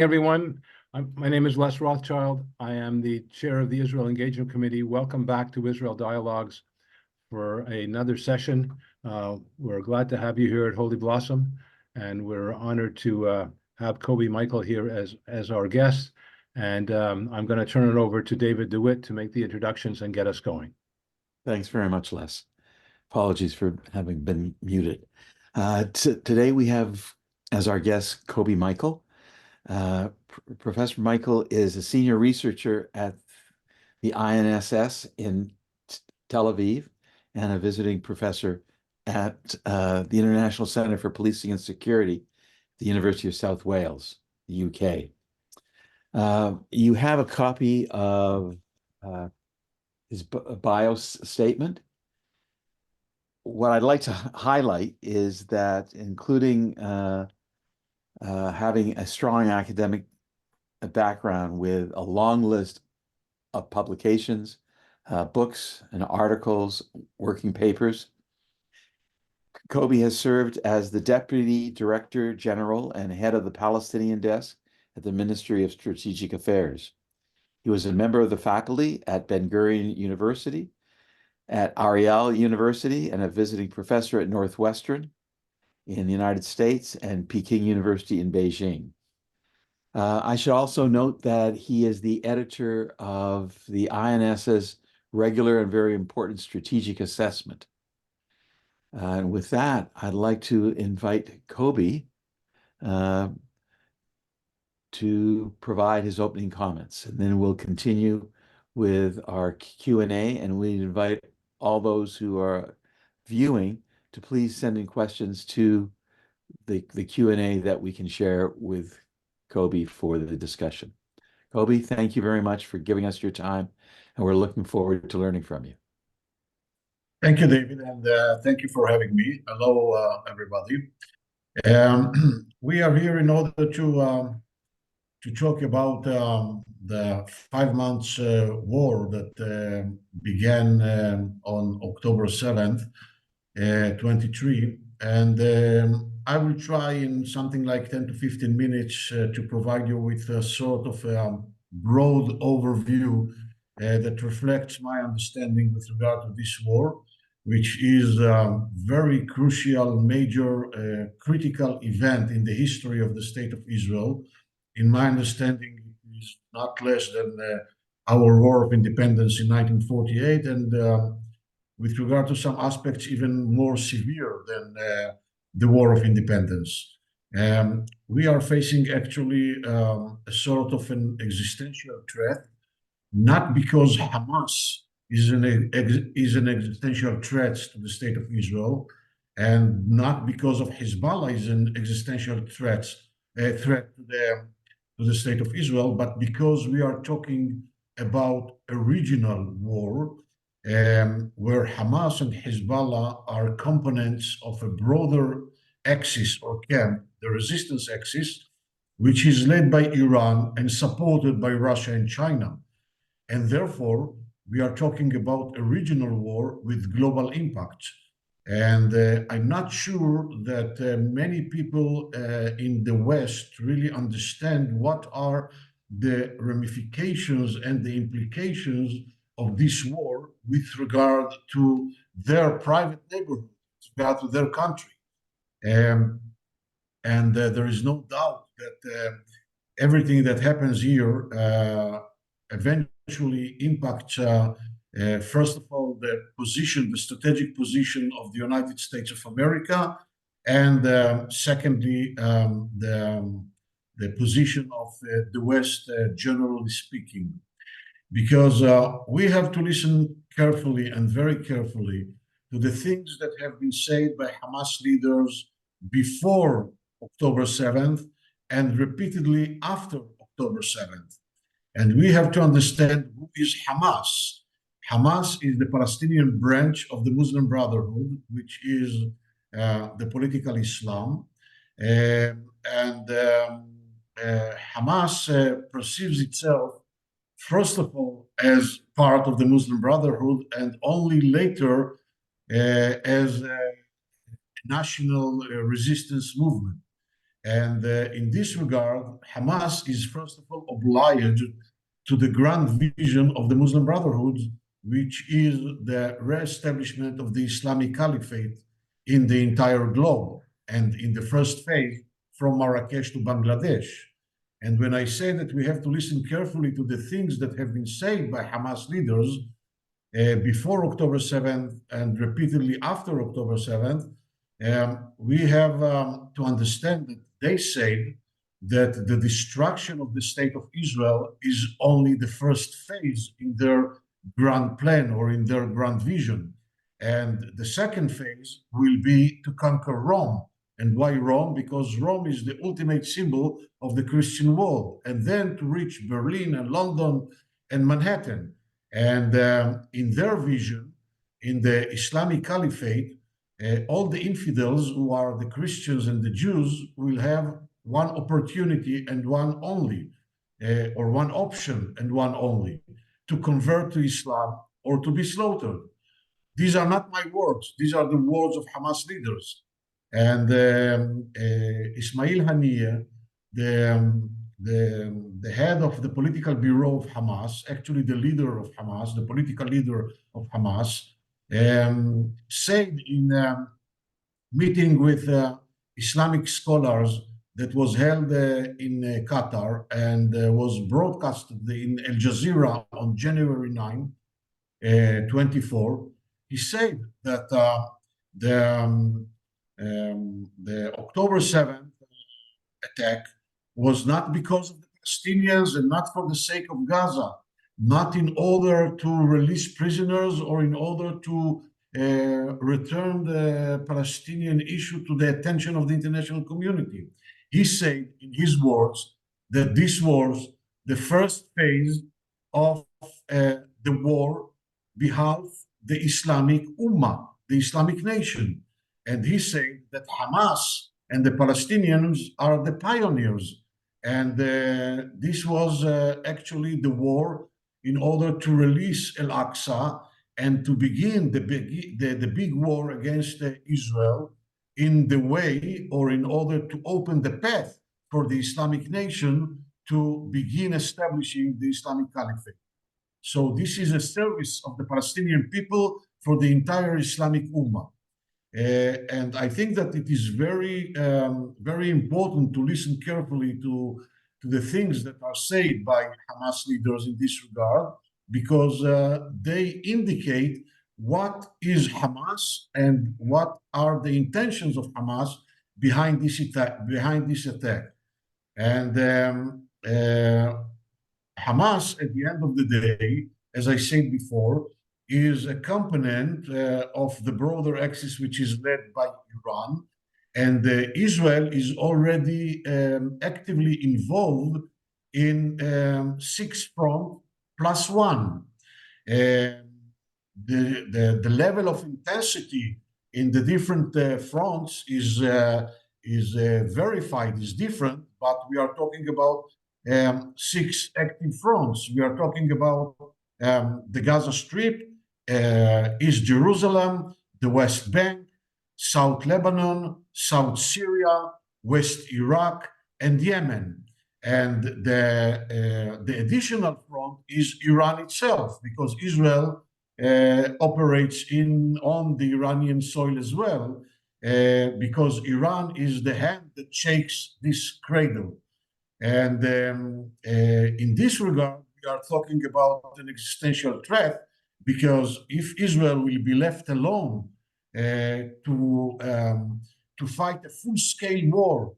Everyone. My name is Les Rothschild. I am the chair of the Israel Engagement Committee. Welcome back to Israel Dialogues for another session. We're glad to have you here at Holy Blossom, and we're honored to have Kobi Michael here as our guest. And I'm going to turn it over to David DeWitt to make the introductions and get us going. Thanks very much, Les. Apologies for having been muted. Today we have as our guest Kobi Michael. Professor Michael is a senior researcher at the INSS in Tel Aviv and a visiting professor at the International Center for Policing and Security at the University of South Wales, the UK. You have a copy of his bio statement. What I'd like to highlight is that including having a strong academic background with a long list of publications, books and articles, working papers. Kobi has served as the Deputy Director General and head of the Palestinian desk at the Ministry of Strategic Affairs. He was a member of the faculty at Ben-Gurion University, at Ariel University, and a visiting professor at Northwestern in the United States and Peking University in Beijing. I should also note that he is the editor of the INS's regular and very important strategic assessment. And with that, I'd like to invite Kobi to provide his opening comments, and then we'll continue with our Q&A, and we invite all those who are viewing to please send in questions to the Q&A that we can share with Kobi for the discussion. Kobi, thank you very much for giving us your time, and we're looking forward to learning from you. Thank you, David, and thank you for having me. Hello, everybody. We are here in order to talk about the 5 months war that began on October 7th, 23. And I will try in something like 10 to 15 minutes to provide you with a sort of a broad overview that reflects my understanding with regard to this war, which is a very crucial, major, critical event in the history of the State of Israel. In my understanding, it is not less than our War of Independence in 1948, and with regard to some aspects, even more severe than the War of Independence. We are facing actually a sort of an existential threat, not because Hamas is an existential threat to the State of Israel, and not because of Hezbollah is an existential threat to the State of Israel, but because we are talking about a regional war where Hamas and Hezbollah are components of a broader axis or camp, the resistance axis, which is led by Iran and supported by Russia and China. And therefore, we are talking about a regional war with global impact. And I'm not sure that many people in the West really understand what are the ramifications and the implications of this war with regard to their private neighborhood, with regard to their country. And there is no doubt that everything that happens here eventually impacts, first of all, the strategic position of the United States of America, and secondly, the position of the West, generally speaking. Because we have to listen carefully and very carefully to the things that have been said by Hamas leaders before October 7th and repeatedly after October 7th. And we have to understand who is Hamas. Hamas is the Palestinian branch of the Muslim Brotherhood, which is the political Islam. Hamas perceives itself, first of all, as part of the Muslim Brotherhood, and only later as a national resistance movement. And in this regard, Hamas is first of all obliged to the grand vision of the Muslim Brotherhood, which is the re-establishment of the Islamic Caliphate in the entire globe, and in the first phase from Marrakesh to Bangladesh. And when I say that we have to listen carefully to the things that have been said by Hamas leaders before October 7th and repeatedly after October 7th, we have to understand that they said that the destruction of the state of Israel is only the first phase in their grand plan or in their grand vision. And the second phase will be to conquer Rome. And why Rome? Because Rome is the ultimate symbol of the Christian world. And then to reach Berlin and London and Manhattan. And in their vision, in the Islamic Caliphate, all the infidels who are the Christians and the Jews will have one opportunity and one only, or one option and one only, to convert to Islam or to be slaughtered. These are not my words. These are the words of Hamas leaders. And Ismail Haniyeh, the head of the political bureau of Hamas, actually the leader of Hamas, the political leader of Hamas, said in a meeting with Islamic scholars that was held in Qatar and was broadcasted in Al Jazeera on January 9, 24, he said that the October 7th attack was not because of the Palestinians and not for the sake of Gaza, not in order to release prisoners or in order to return the Palestinian issue to the attention of the international community. He said, in his words, that this was the first phase of the war behalf the Islamic Ummah, the Islamic nation. And he said that Hamas and the Palestinians are the pioneers. And this was actually the war in order to release Al-Aqsa and to begin the big war against Israel in the way or in order to open the path for the Islamic nation to begin establishing the Islamic Caliphate. So this is a service of the Palestinian people for the entire Islamic Ummah. And I think that it is very, very important to listen carefully to the things that are said by Hamas leaders in this regard, because they indicate what is Hamas and what are the intentions of Hamas behind this attack. And Hamas, at the end of the day, as I said before, is a component of the broader axis, which is led by Iran. And Israel is already actively involved in 6 fronts plus 1. The level of intensity in the different fronts is verified, is different, but we are talking about 6 active fronts. We are talking about the Gaza Strip, East Jerusalem, the West Bank, South Lebanon, South Syria, West Iraq, and Yemen. And the additional front is Iran itself, because Israel operates on the Iranian soil as well, because Iran is the hand that shakes this cradle. And in this regard, we are talking about an existential threat, because if Israel will be left alone to fight a full-scale war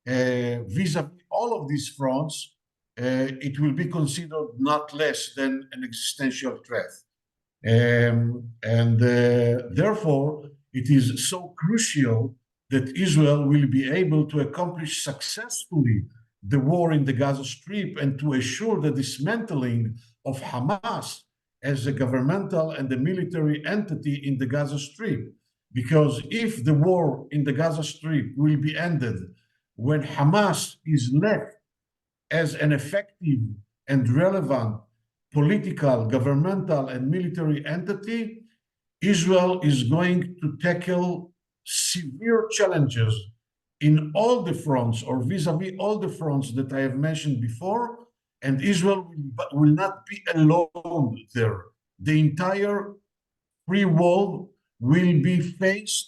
vis-a-vis all of these fronts, it will be considered not less than an existential threat. Therefore, it is so crucial that Israel will be able to accomplish successfully the war in the Gaza Strip and to assure the dismantling of Hamas as a governmental and a military entity in the Gaza Strip. Because if the war in the Gaza Strip will be ended when Hamas is left as an effective and relevant political, governmental, and military entity, Israel is going to tackle severe challenges in all the fronts, or vis-a-vis all the fronts that I have mentioned before, and Israel will not be alone there. The entire free world will be faced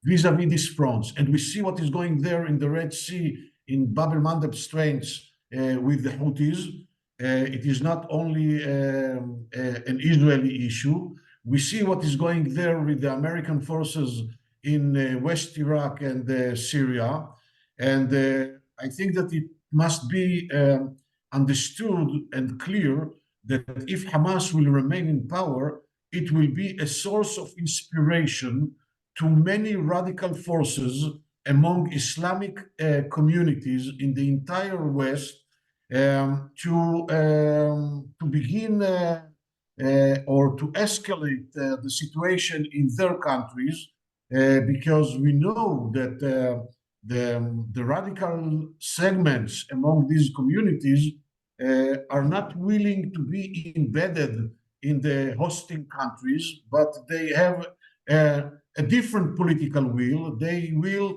vis-a-vis these fronts. And we see what is going there in the Red Sea, in Bab el-Mandeb Straits with the Houthis. It is not only an Israeli issue. We see what is going there with the American forces in West Iraq and Syria. And I think that it must be understood and clear that if Hamas will remain in power, it will be a source of inspiration to many radical forces among Islamic communities in the entire West to begin or to escalate the situation in their countries, because we know that the radical segments among these communities are not willing to be embedded in the hosting countries, but they have a different political will. They will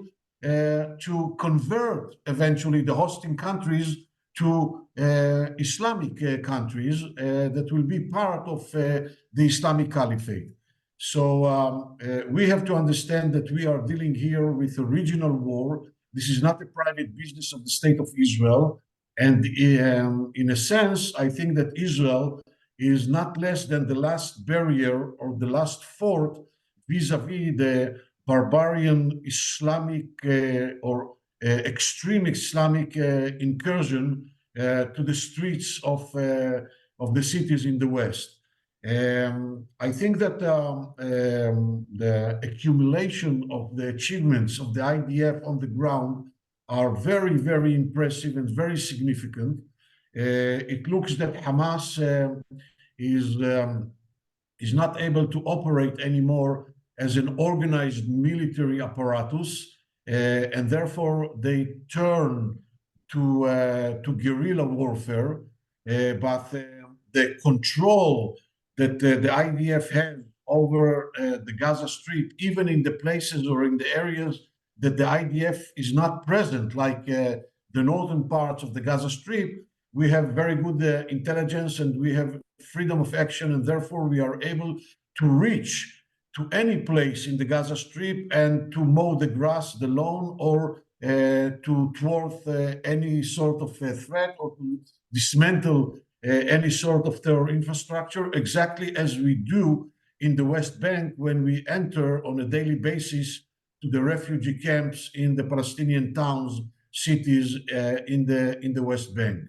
to convert eventually the hosting countries to Islamic countries that will be part of the Islamic Caliphate. So we have to understand that we are dealing here with a regional war. This is not a private business of the State of Israel. And in a sense, I think that Israel is not less than the last barrier or the last fort vis-a-vis the barbarian Islamic or extreme Islamic incursion to the streets of the cities in the West. I think that the accumulation of the achievements of the IDF on the ground are very, very impressive and very significant. It looks that Hamas is not able to operate anymore as an organized military apparatus, and therefore they turn to guerrilla warfare. But the control that the IDF has over the Gaza Strip, even in the places or in the areas that the IDF is not present, like the northern parts of the Gaza Strip, we have very good intelligence and we have freedom of action, and therefore we are able to reach to any place in the Gaza Strip and to mow the grass, the lawn, or to thwart any sort of threat or to dismantle any sort of terror infrastructure, exactly as we do in the West Bank when we enter on a daily basis to the refugee camps in the Palestinian towns, cities in the West Bank.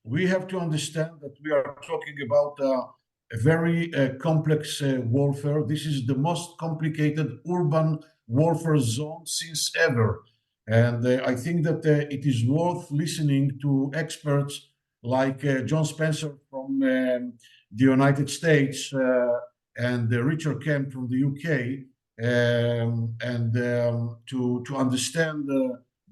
We have to understand that we are talking about a very complex warfare. This is the most complicated urban warfare zone since ever. And I think that it is worth listening to experts like John Spencer from the United States and Richard Kemp from the UK, and to understand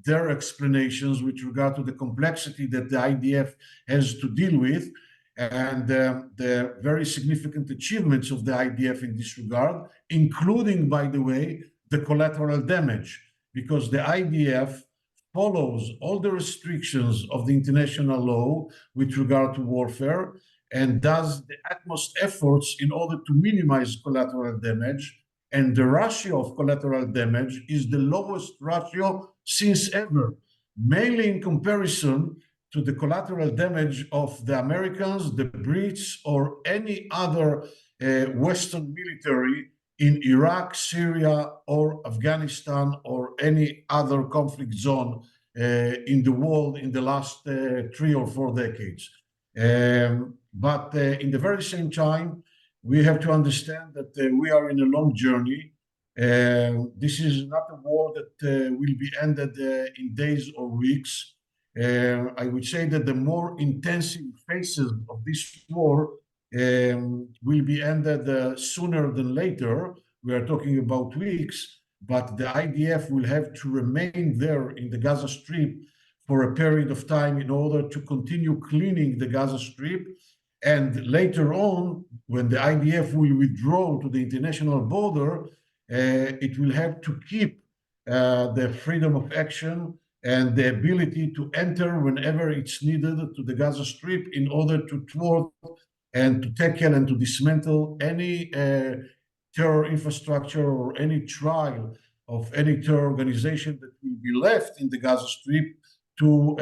their explanations with regard to the complexity that the IDF has to deal with, and the very significant achievements of the IDF in this regard, including, by the way, the collateral damage, because the IDF follows all the restrictions of the international law with regard to warfare and does the utmost efforts in order to minimize collateral damage. And the ratio of collateral damage is the lowest ratio since ever, mainly in comparison to the collateral damage of the Americans, the Brits, or any other Western military in Iraq, Syria, or Afghanistan, or any other conflict zone in the world in the last 3 or 4 decades. But in the very same time, we have to understand that we are in a long journey. This is not a war that will be ended in days or weeks. I would say that the more intensive phases of this war will be ended sooner than later. We are talking about weeks, but the IDF will have to remain there in the Gaza Strip for a period of time in order to continue cleaning the Gaza Strip. And later on, when the IDF will withdraw to the international border, it will have to keep the freedom of action and the ability to enter whenever it's needed to the Gaza Strip in order to thwart and to tackle and to dismantle any terror infrastructure or any trial of any terror organization that will be left in the Gaza Strip to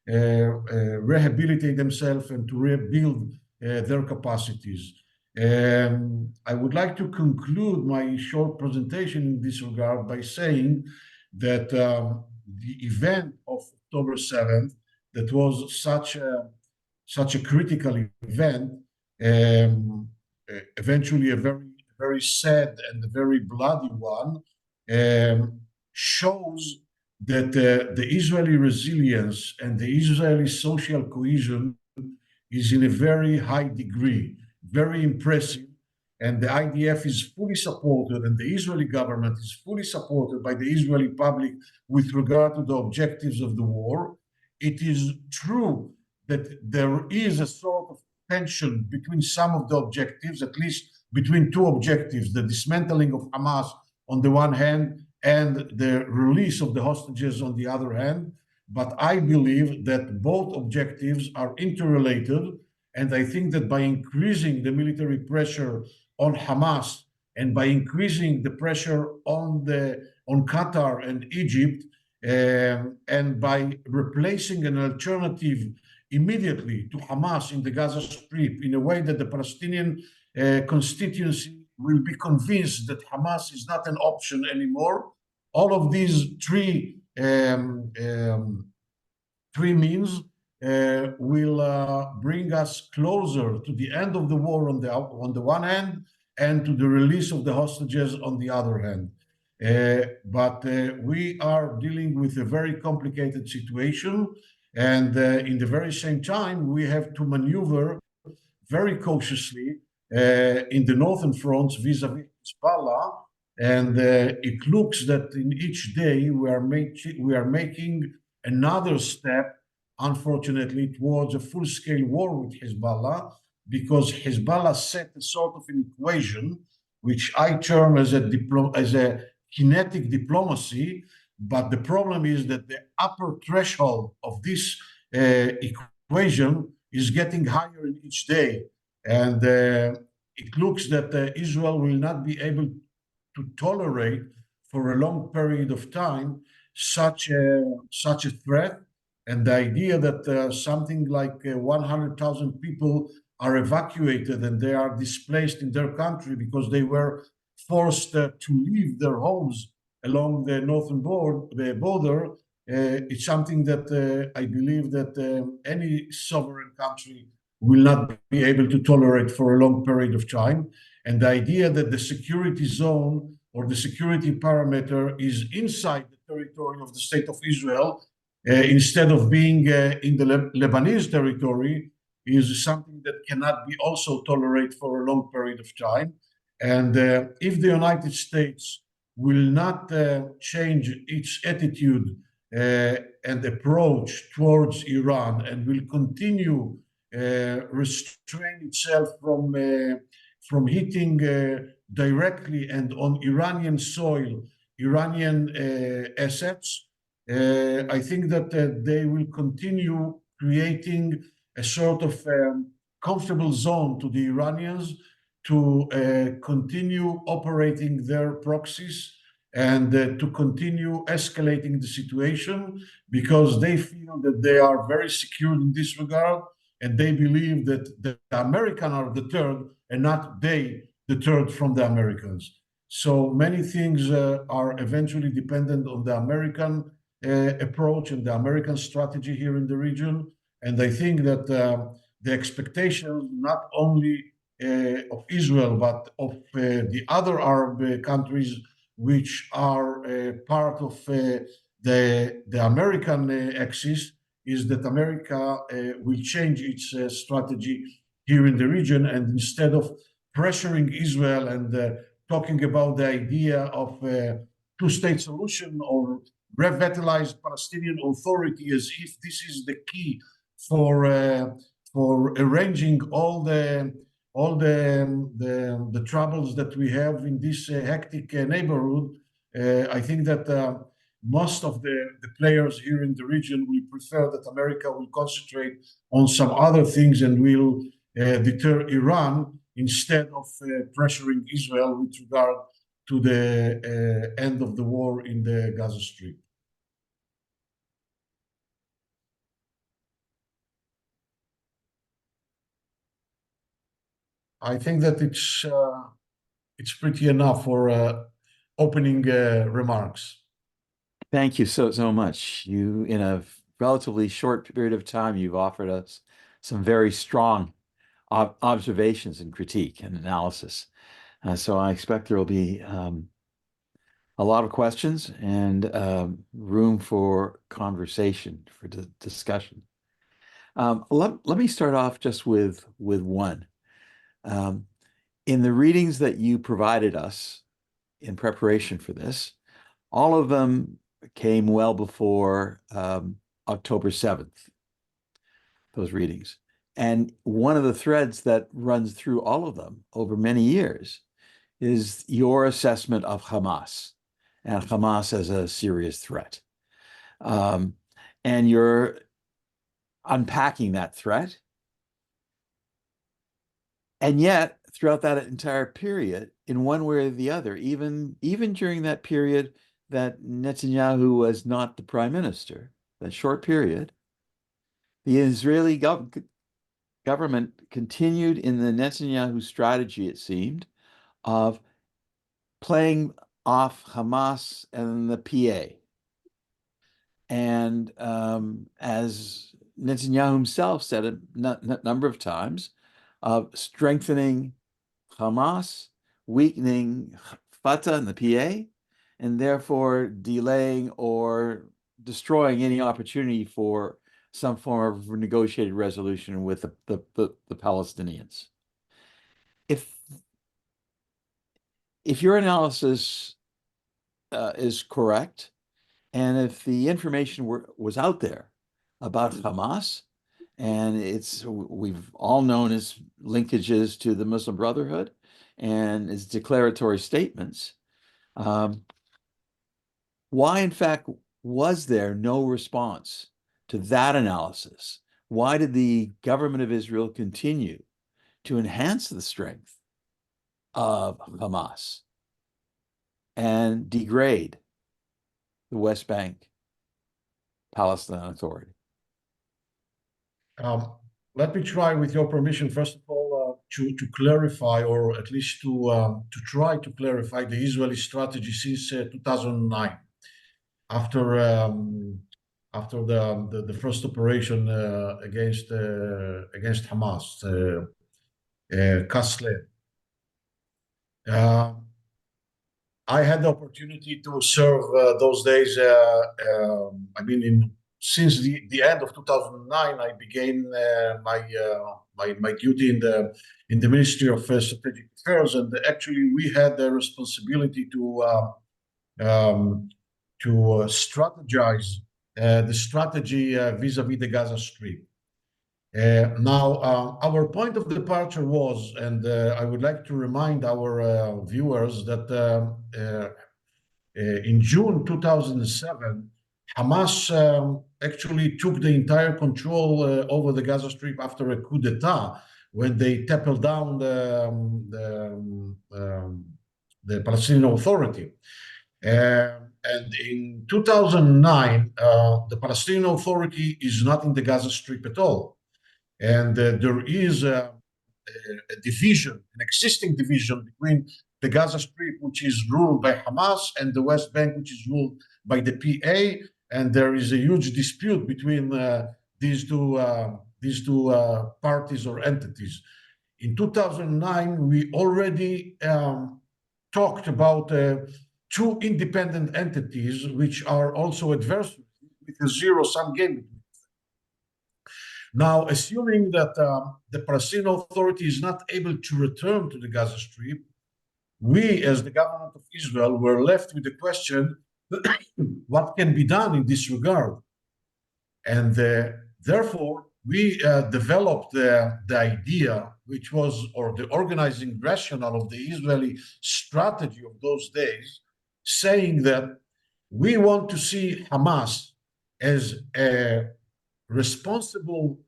rehabilitate themselves and to rebuild their capacities. I would like to conclude my short presentation in this regard by saying that the event of October 7th, that was such a critical event, eventually a very sad and a very bloody one, shows that the Israeli resilience and the Israeli social cohesion is in a very high degree, very impressive. And the IDF is fully supported, and the Israeli government is fully supported by the Israeli public with regard to the objectives of the war. It is true that there is a sort of tension between some of the objectives, at least between two objectives, the dismantling of Hamas on the one hand and the release of the hostages on the other hand. But I believe that both objectives are interrelated. And I think that by increasing the military pressure on Hamas and by increasing the pressure on Qatar and Egypt, and by replacing an alternative immediately to Hamas in the Gaza Strip in a way that the Palestinian constituency will be convinced that Hamas is not an option anymore. All of these three means will bring us closer to the end of the war on the one hand, and to the release of the hostages on the other hand. But we are dealing with a very complicated situation, and in the very same time, we have to maneuver very cautiously in the northern fronts vis-a-vis Hezbollah. And it looks that in each day we are making another step, unfortunately, towards a full-scale war with Hezbollah, because Hezbollah set a sort of an equation, which I term as a kinetic diplomacy. But the problem is that the upper threshold of this equation is getting higher in each day. And it looks that Israel will not be able to tolerate for a long period of time such a threat. And the idea that something like 100,000 people are evacuated and they are displaced in their country because they were forced to leave their homes along the northern border, it's something that I believe that any sovereign country will not be able to tolerate for a long period of time. And the idea that the security zone or the security parameter is inside the territory of the state of Israel, instead of being in the Lebanese territory, is something that cannot be also tolerated for a long period of time. And if the United States will not change its attitude and approach towards Iran, and will continue restrain itself from hitting directly and on Iranian soil, Iranian assets, I think that they will continue creating a sort of comfortable zone to the Iranians to continue operating their proxies and to continue escalating the situation, because they feel that they are very secure in this regard, and they believe that the Americans are deterred and not they deterred from the Americans. So many things are eventually dependent on the American approach and the American strategy here in the region. And I think that the expectations not only of Israel, but of the other Arab countries which are part of the American axis, is that America will change its strategy here in the region, and instead of pressuring Israel and talking about the idea of two-state solution or revitalized Palestinian Authority as if this is the key for arranging all the troubles that we have in this hectic neighborhood, I think that most of the players here in the region will prefer that America will concentrate on some other things and will deter Iran instead of pressuring Israel with regard to the end of the war in the Gaza Strip. I think that it's pretty enough for opening remarks. Thank you so much. You, in a relatively short period of time, you've offered us some very strong observations and critique and analysis. So I expect there will be a lot of questions and room for conversation, for discussion. Let me start off just with one. In the readings that you provided us in preparation for this, all of them came well before October 7th, those readings. And one of the threads that runs through all of them over many years is your assessment of Hamas and Hamas as a serious threat. And you're unpacking that threat. And yet, throughout that entire period, in one way or the other, even during that period that Netanyahu was not the prime minister, that short period, the Israeli government continued in the Netanyahu strategy, it seemed, of playing off Hamas and the PA. And as Netanyahu himself said a number of times, of strengthening Hamas, weakening Fatah and the PA, and therefore delaying or destroying any opportunity for some form of negotiated resolution with the Palestinians. If your analysis is correct, and if the information was out there about Hamas, and we've all known its linkages to the Muslim Brotherhood and its declaratory statements, why in fact was there no response to that analysis? Why did the government of Israel continue to enhance the strength of Hamas and degrade the West Bank Palestine Authority? Let me try, with your permission, first of all, to clarify, or at least to try to clarify the Israeli strategy since 2009, after the first operation against Hamas, Kasle. I had the opportunity to serve those days. Since the end of 2009, I began my duty in the Ministry of Strategic Affairs, and actually we had the responsibility to strategize the strategy vis-a-vis the Gaza Strip. Now, our point of departure was, and I would like to remind our viewers that in June 2007, Hamas actually took the entire control over the Gaza Strip after a coup d'etat, when they toppled down the Palestinian Authority. And in 2009, the Palestinian Authority is not in the Gaza Strip at all. And there is a division, an existing division between the Gaza Strip, which is ruled by Hamas, and the West Bank, which is ruled by the PA. And there is a huge dispute between these two parties or entities. In 2009, we already talked about two independent entities, which are also adversaries, with a zero-sum game. Now, assuming that the Palestinian Authority is not able to return to the Gaza Strip, we, as the government of Israel, were left with the question, what can be done in this regard? And therefore, we developed the idea, which was, or the organizing rationale of the Israeli strategy of those days, saying that we want to see Hamas as a responsible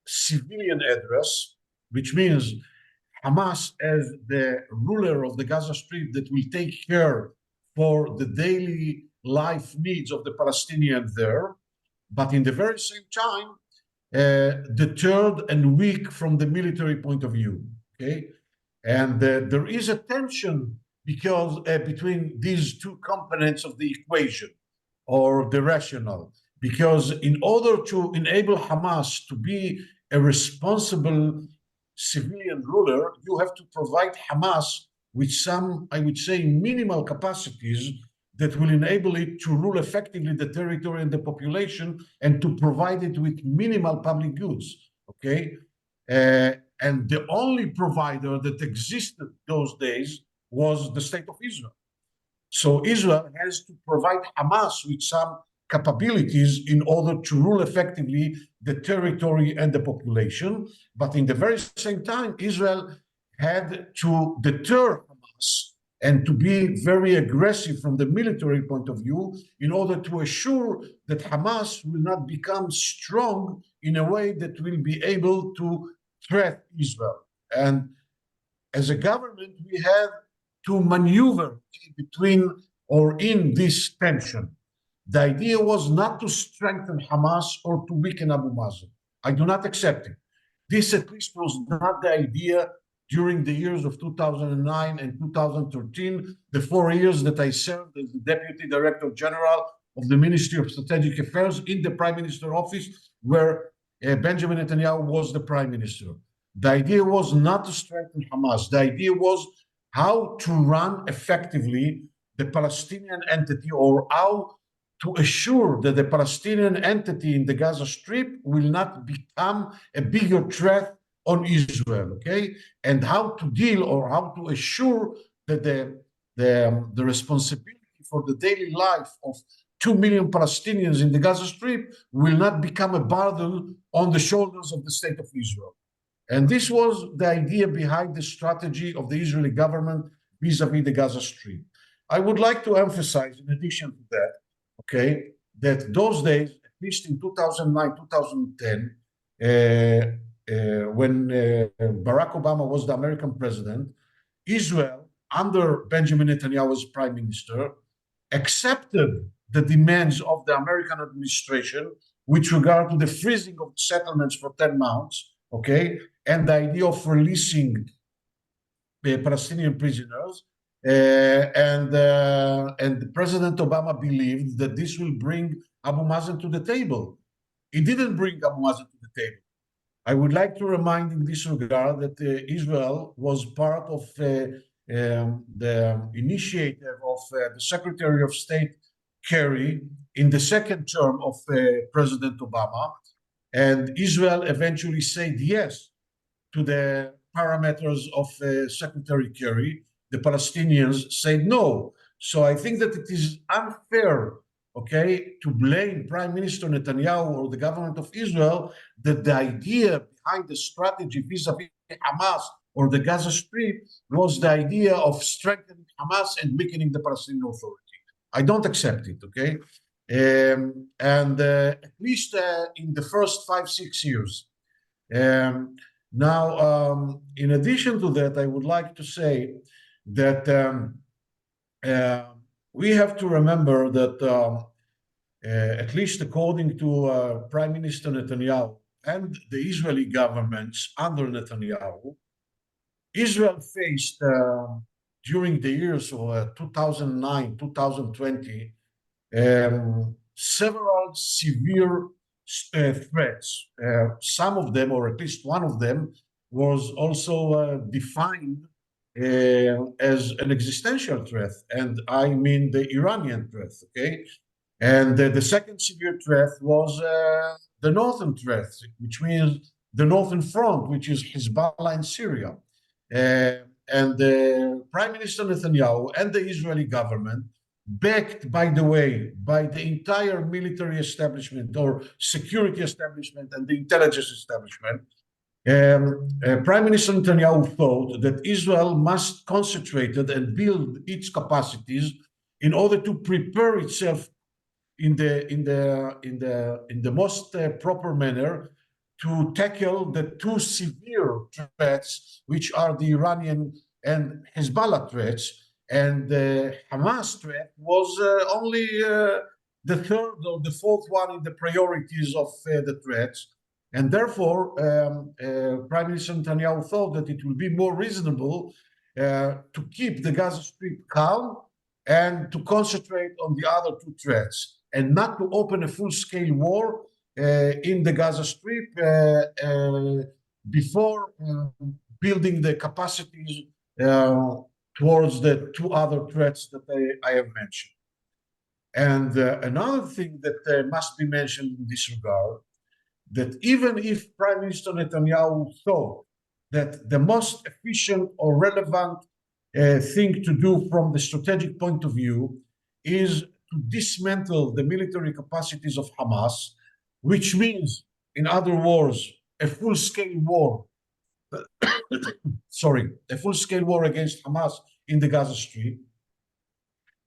civilian address, which means Hamas as the ruler of the Gaza Strip that will take care for the daily life needs of the Palestinians there, but in the very same time, deterred and weak from the military point of view. Okay, and there is a tension because between these two components of the equation or the rationale. Because in order to enable Hamas to be a responsible civilian ruler, you have to provide Hamas with some, I would say, minimal capacities that will enable it to rule effectively the territory and the population and to provide it with minimal public goods, okay? And the only provider that existed those days was the state of Israel. So Israel has to provide Hamas with some capabilities in order to rule effectively the territory and the population. But in the very same time, Israel had to deter Hamas and to be very aggressive from the military point of view in order to assure that Hamas will not become strong in a way that will be able to threat Israel. And as a government, we have to maneuver between or in this tension. The idea was not to strengthen Hamas or to weaken Abu Mazen. I do not accept it. This at least was not the idea during the years of 2009 and 2013, the 4 years that I served as the Deputy Director General of the Ministry of Strategic Affairs in the Prime Minister's office, where Benjamin Netanyahu was the Prime Minister. The idea was not to strengthen Hamas. The idea was how to run effectively the Palestinian entity, or how to assure that the Palestinian entity in the Gaza Strip will not become a bigger threat on Israel, okay? And how to deal or how to assure that the responsibility for the daily life of 2 million Palestinians in the Gaza Strip will not become a burden on the shoulders of the state of Israel. And this was the idea behind the strategy of the Israeli government vis-a-vis the Gaza Strip. I would like to emphasize, in addition to that, okay, that those days, at least in 2009, 2010, when Barack Obama was the American president, Israel, under Benjamin Netanyahu as prime minister, accepted the demands of the American administration with regard to the freezing of settlements for 10 months, okay, and the idea of releasing Palestinian prisoners. And President Obama believed that this will bring Abu Mazen to the table. It didn't bring Abu Mazen to the table. I would like to remind in this regard that Israel was part of the initiative of the Secretary of State Kerry in the second term of President Obama. And Israel eventually said yes to the parameters of Secretary Kerry. The Palestinians said no. So I think that it is unfair, okay, to blame Prime Minister Netanyahu or the government of Israel that the idea behind the strategy vis-a-vis Hamas or the Gaza Strip was the idea of strengthening Hamas and weakening the Palestinian Authority. I don't accept it, okay? At least in the first 5-6 years. Now, in addition to that, I would like to say that we have to remember that at least according to Prime Minister Netanyahu and the Israeli governments under Netanyahu, Israel faced during the years of 2009, 2020, several severe threats. Some of them, or at least one of them, was also defined as an existential threat, and I mean the Iranian threat, okay? And the second severe threat was the northern threat, which means the northern front, which is Hezbollah in Syria. And Prime Minister Netanyahu and the Israeli government, backed, by the way, by the entire military establishment or security establishment and the intelligence establishment, Prime Minister Netanyahu thought that Israel must concentrate and build its capacities in order to prepare itself in the most proper manner to tackle the two severe threats, which are the Iranian and Hezbollah threats. And the Hamas threat was only the third or the fourth one in the priorities of the threats. And therefore, Prime Minister Netanyahu thought that it would be more reasonable to keep the Gaza Strip calm and to concentrate on the other two threats, and not to open a full-scale war in the Gaza Strip before building the capacities towards the two other threats that I have mentioned. And another thing that must be mentioned in this regard, that even if Prime Minister Netanyahu thought that the most efficient or relevant thing to do from the strategic point of view is to dismantle the military capacities of Hamas, which means, in other words, a full-scale war, a full-scale war against Hamas in the Gaza Strip,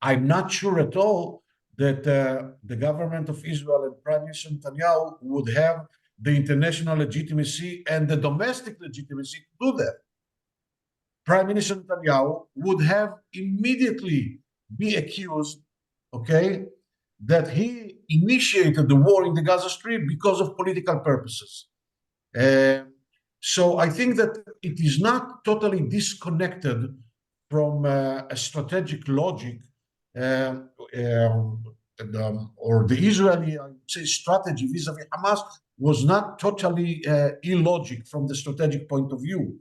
I'm not sure at all that the government of Israel and Prime Minister Netanyahu would have the international legitimacy and the domestic legitimacy to do that. Prime Minister Netanyahu would have immediately be accused, okay, that he initiated the war in the Gaza Strip because of political purposes. So I think that it is not totally disconnected from a strategic logic or the Israeli, I would say, strategy vis-a-vis Hamas was not totally illogic from the strategic point of view.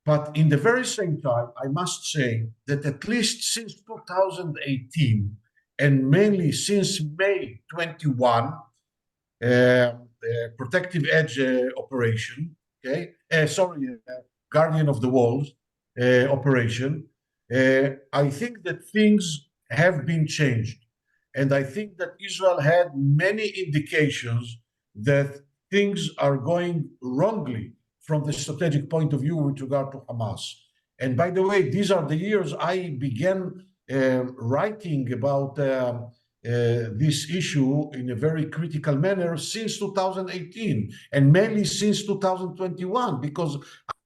But in the very same time, I must say that at least since 2018, and mainly since May 21, Protective Edge operation, okay, Guardian of the Walls operation, I think that things have been changed. And I think that Israel had many indications that things are going wrongly from the strategic point of view with regard to Hamas. And by the way, these are the years I began writing about this issue in a very critical manner since 2018, and mainly since 2021, because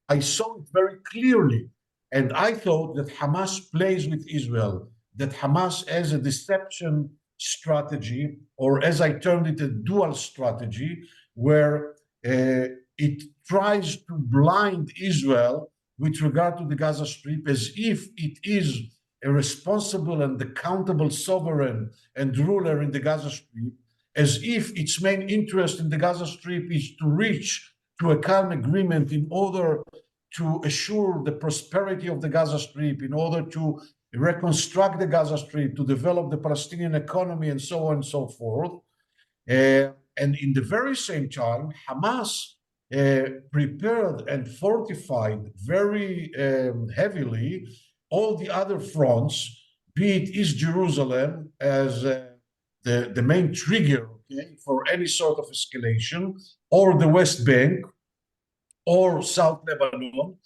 I saw it very clearly. And I thought that Hamas plays with Israel, that Hamas has a deception strategy, or as I termed it, a dual strategy, where it tries to blind Israel with regard to the Gaza Strip as if it is a responsible and accountable sovereign and ruler in the Gaza Strip, as if its main interest in the Gaza Strip is to reach to a calm agreement in order to assure the prosperity of the Gaza Strip, in order to reconstruct the Gaza Strip, to develop the Palestinian economy, and so on and so forth. And in the very same time, Hamas prepared and fortified very heavily all the other fronts, be it East Jerusalem as the main trigger, okay, for any sort of escalation, or the West Bank, or South Lebanon,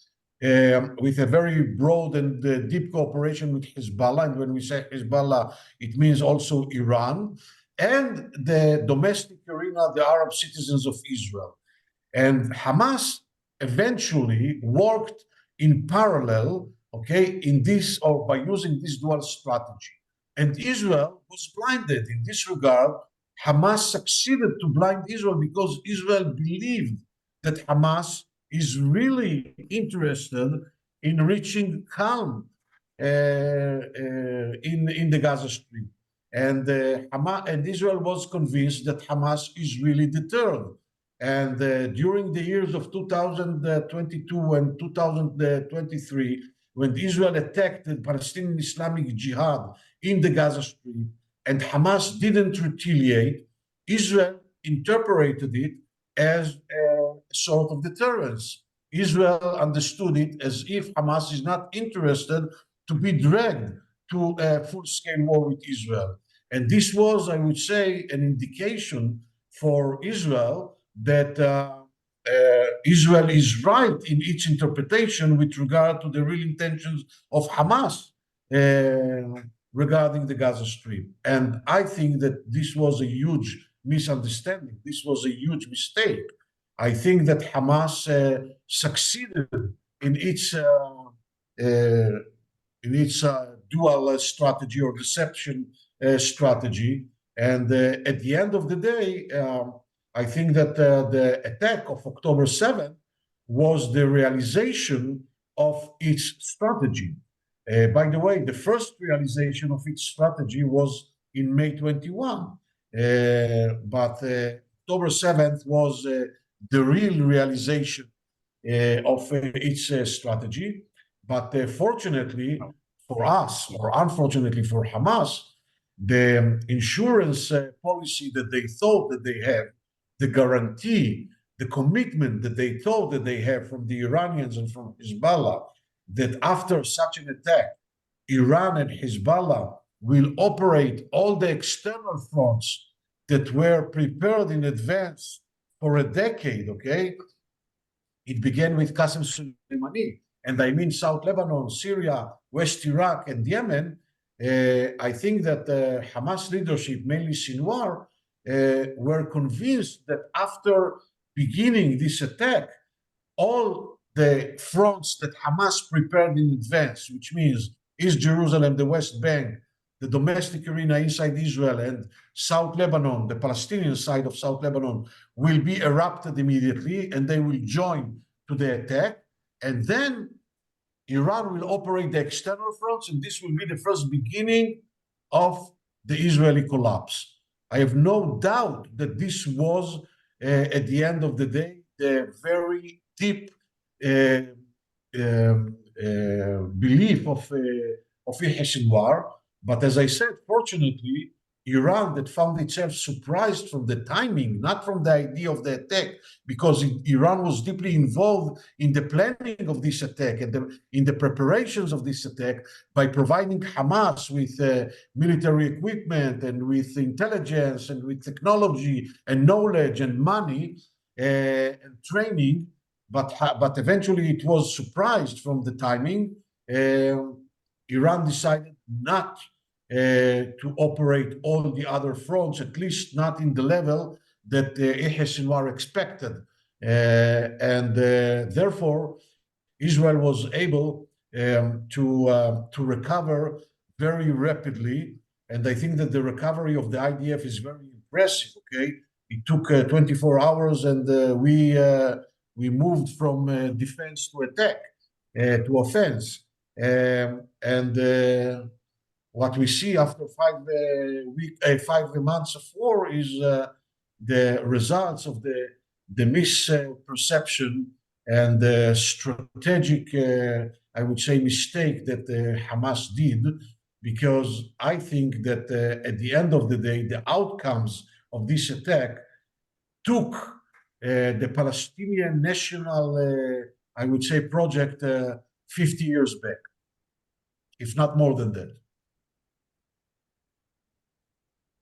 with a very broad and deep cooperation with Hezbollah. And when we say Hezbollah, it means also Iran, and the domestic arena, the Arab citizens of Israel. And Hamas eventually worked in parallel, okay, in this, or by using this dual strategy. And Israel was blinded in this regard. Hamas succeeded to blind Israel because Israel believed that Hamas is really interested in reaching calm in the Gaza Strip. And Israel was convinced that Hamas is really deterred. And during the years of 2022 and 2023, when Israel attacked the Palestinian Islamic Jihad in the Gaza Strip, and Hamas didn't retaliate, Israel interpreted it as a sort of deterrence. Israel understood it as if Hamas is not interested to be dragged to a full-scale war with Israel. And this was, I would say, an indication for Israel that Israel is right in its interpretation with regard to the real intentions of Hamas, regarding the Gaza Strip. And I think that this was a huge misunderstanding. This was a huge mistake. I think that Hamas succeeded in its dual strategy or deception strategy. And at the end of the day, I think that the attack of October 7th was the realization of its strategy. By the way, the first realization of its strategy was in May 21, but October 7th was the real realization of its strategy. But fortunately for us, or unfortunately for Hamas, the insurance policy that they thought that they have, the guarantee, the commitment that they thought that they have from the Iranians and from Hezbollah, that after such an attack, Iran and Hezbollah will operate all the external fronts that were prepared in advance for a decade, okay? It began with Qasem Soleimani, and I mean South Lebanon, Syria, West Iraq, and Yemen. I think that the Hamas leadership, mainly Sinwar, were convinced that after beginning this attack, all the fronts that Hamas prepared in advance, which means East Jerusalem, the West Bank, the domestic arena inside Israel, and South Lebanon, the Palestinian side of South Lebanon, will be erupted immediately, and they will join to the attack. And then Iran will operate the external fronts, and this will be the first beginning of the Israeli collapse. I have no doubt that this was, at the end of the day, the very deep belief of Yahya Sinwar. But as I said, fortunately, Iran that found itself surprised from the timing, not from the idea of the attack, because Iran was deeply involved in the planning of this attack and in the preparations of this attack by providing Hamas with military equipment and with intelligence and with technology and knowledge and money and training. But eventually it was surprised from the timing. Iran decided not to operate all the other fronts, at least not in the level that Yahya Sinwar expected. And therefore, Israel was able to recover very rapidly. And I think that the recovery of the IDF is very impressive, okay? It took 24 hours, and we moved from defense to attack, to offense. And what we see after 5 months of war is the results of the misperception and the strategic, I would say, mistake that Hamas did, because I think that at the end of the day, the outcomes of this attack took the Palestinian national, I would say, project 50 years back, if not more than that.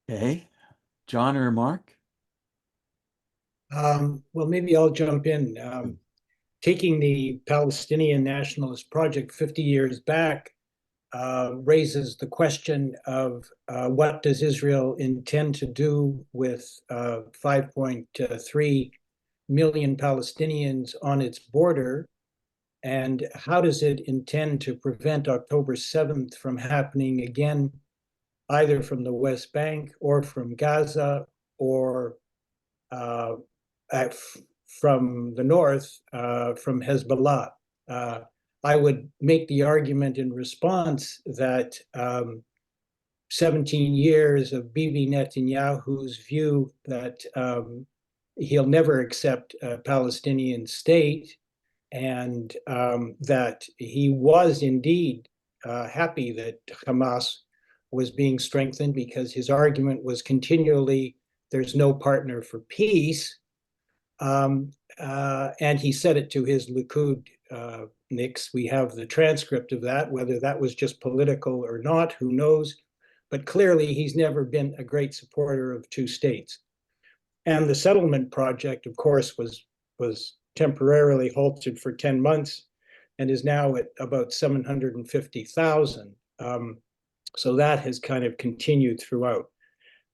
Okay, John or Mark? Well, maybe I'll jump in. Taking the Palestinian Nationalist Project 50 years back raises the question of what does Israel intend to do with 5.3 million Palestinians on its border, and how does it intend to prevent October 7th from happening again, either from the West Bank or from Gaza or from the north, from Hezbollah. I would make the argument in response that 17 years of Bibi Netanyahu's view that he'll never accept a Palestinian state, and that he was indeed happy that Hamas was being strengthened, because his argument was continually, there's no partner for peace. And he said it to his Likud nicks. We have the transcript of that. Whether that was just political or not, who knows? But clearly he's never been a great supporter of two states. And the settlement project, of course, was temporarily halted for 10 months and is now at about 750,000. So that has kind of continued throughout.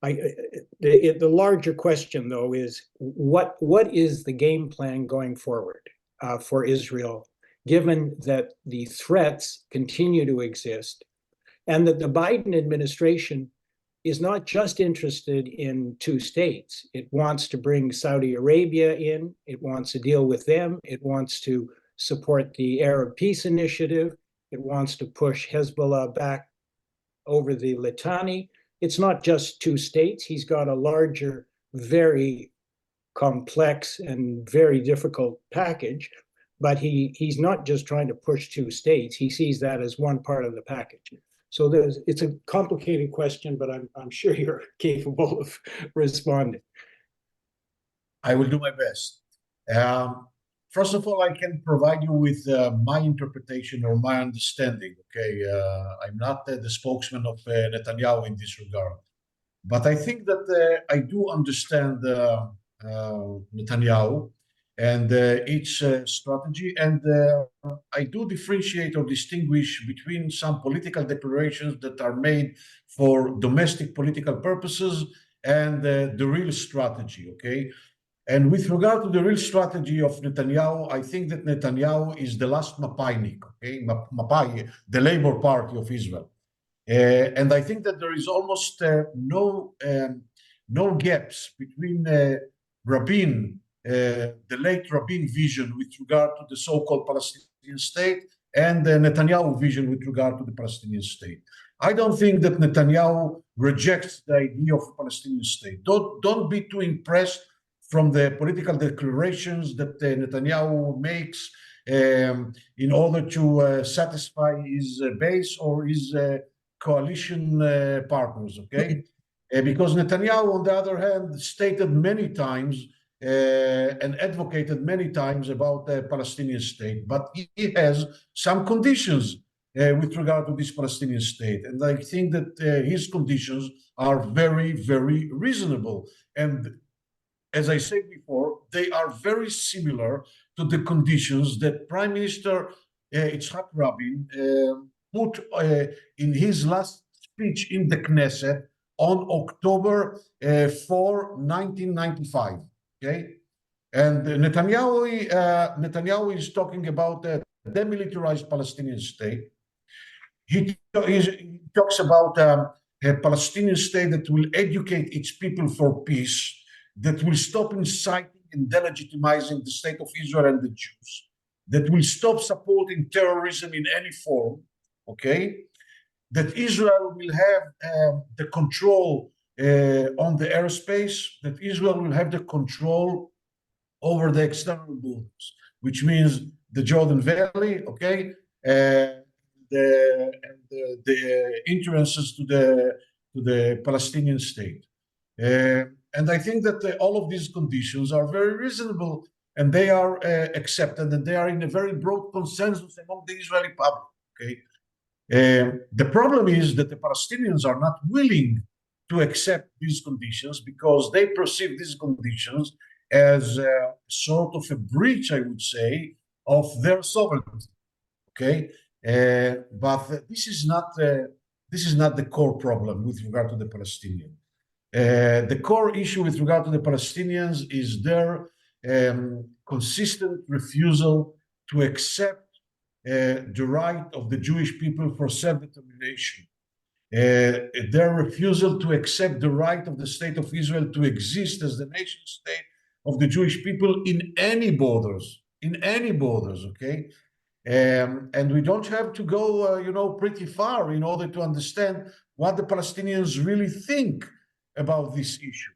The larger question, though, is what is the game plan going forward for Israel, given that the threats continue to exist and that the Biden administration is not just interested in two states. It wants to bring Saudi Arabia in. It wants to deal with them. It wants to support the Arab Peace Initiative. It wants to push Hezbollah back over the Litani. It's not just two states. He's got a larger, very complex and very difficult package, but he's not just trying to push two states. He sees that as one part of the package. So it's a complicated question, but I'm sure you're capable of responding. I will do my best. First of all, I can provide you with my interpretation or my understanding. Okay, I'm not the spokesman of Netanyahu in this regard, but I think that I do understand Netanyahu and its strategy, and I do differentiate or distinguish between some political declarations that are made for domestic political purposes and the real strategy. Okay. And with regard to the real strategy of Netanyahu, I think that Netanyahu is the last Mapainik, okay? Mapai, the Labor Party of Israel. And I think that there is almost no gaps between Rabin, the late Rabin vision with regard to the so-called Palestinian state and the Netanyahu vision with regard to the Palestinian state. I don't think that Netanyahu rejects the idea of a Palestinian state. Don't be too impressed from the political declarations that Netanyahu makes in order to satisfy his base or his coalition partners, okay? Because Netanyahu, on the other hand, stated many times and advocated many times about the Palestinian state, but he has some conditions with regard to this Palestinian state. And I think that his conditions are very, very reasonable. And as I said before, they are very similar to the conditions that Prime Minister Yitzhak Rabin put in his last speech in the Knesset on October 4, 1995. Okay, and Netanyahu is talking about a demilitarized Palestinian state. He talks about a Palestinian state that will educate its people for peace, that will stop inciting and delegitimizing the state of Israel and the Jews, that will stop supporting terrorism in any form, okay? That Israel will have the control on the airspace, that Israel will have the control over the external borders, which means the Jordan Valley, okay? The entrances to the Palestinian state. And I think that all of these conditions are very reasonable and they are accepted and they are in a very broad consensus among the Israeli public. Okay, the problem is that the Palestinians are not willing to accept these conditions because they perceive these conditions as a sort of a breach, I would say, of their sovereignty. Okay, but this is not the core problem with regard to the Palestinians. The core issue with regard to the Palestinians is their consistent refusal to accept the right of the Jewish people for self-determination, their refusal to accept the right of the state of Israel to exist as the nation state of the Jewish people in any borders, okay? And we don't have to go, pretty far in order to understand what the Palestinians really think about this issue.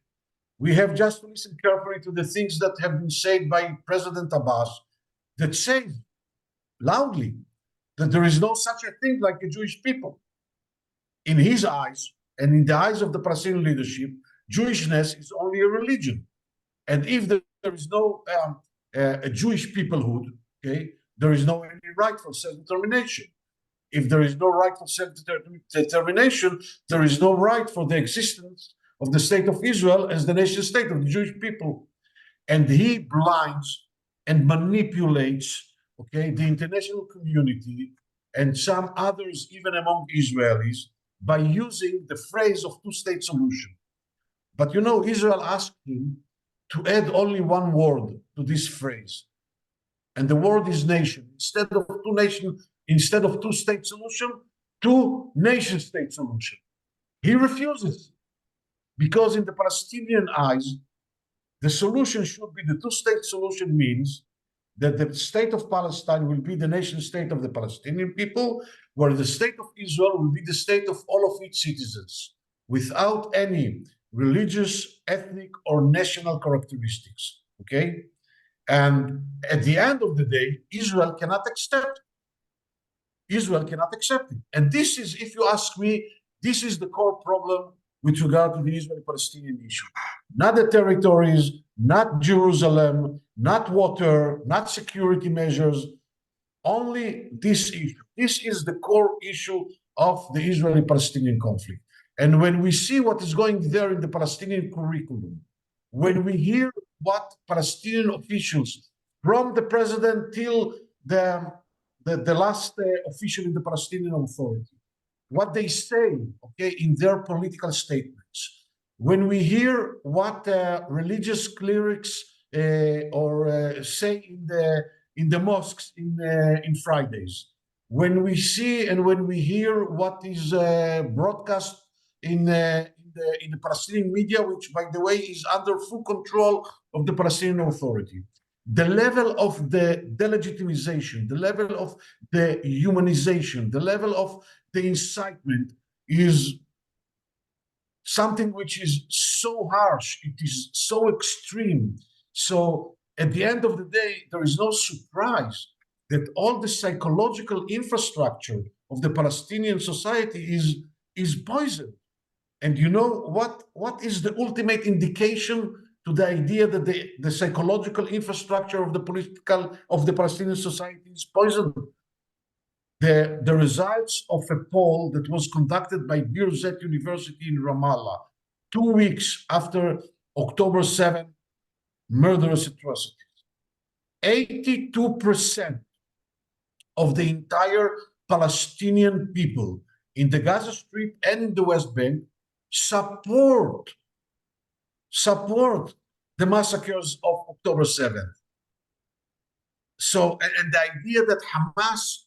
We have just to listen carefully to the things that have been said by President Abbas that say loudly that there is no such a thing like a Jewish people. In his eyes and in the eyes of the Palestinian leadership, Jewishness is only a religion. And if there is no a Jewish peoplehood, okay, there is no any right for self-determination. If there is no right for self-determination, there is no right for the existence of the state of Israel as the nation state of the Jewish people. And he blinds and manipulates, okay, the international community and some others, even among Israelis, by using the phrase of two-state solution. But you know, Israel asked him to add only one word to this phrase. And the word is nation. Instead of two-state solution, two nation-state solution. He refuses, because in the Palestinian eyes, the solution should be the two-state solution means that the state of Palestine will be the nation state of the Palestinian people, where the state of Israel will be the state of all of its citizens, without any religious, ethnic, or national characteristics, okay? And at the end of the day, Israel cannot accept it. Israel cannot accept it. And this is, if you ask me, this is the core problem with regard to the Israeli-Palestinian issue. Not the territories, not Jerusalem, not water, not security measures, only this issue. This is the core issue of the Israeli-Palestinian conflict. And when we see what is going there in the Palestinian curriculum, when we hear what Palestinian officials, from the president till the last official in the Palestinian Authority, what they say, okay, in their political statements, when we hear what religious clerics say in the mosques in Fridays, when we see and when we hear what is broadcast in the Palestinian media, which, by the way, is under full control of the Palestinian Authority, the level of the delegitimization, the level of the humanization, the level of the incitement is something which is so harsh, it is so extreme. So at the end of the day, there is no surprise that all the psychological infrastructure of the Palestinian society is poisoned. And you know what is the ultimate indication to the idea that the psychological infrastructure of the Palestinian society is poisoned? The results of a poll that was conducted by Birzeit University in Ramallah 2 weeks after October 7 murderous atrocities. 82% of the entire Palestinian people in the Gaza Strip and in the West Bank support the massacres of October 7th. So, and the idea that Hamas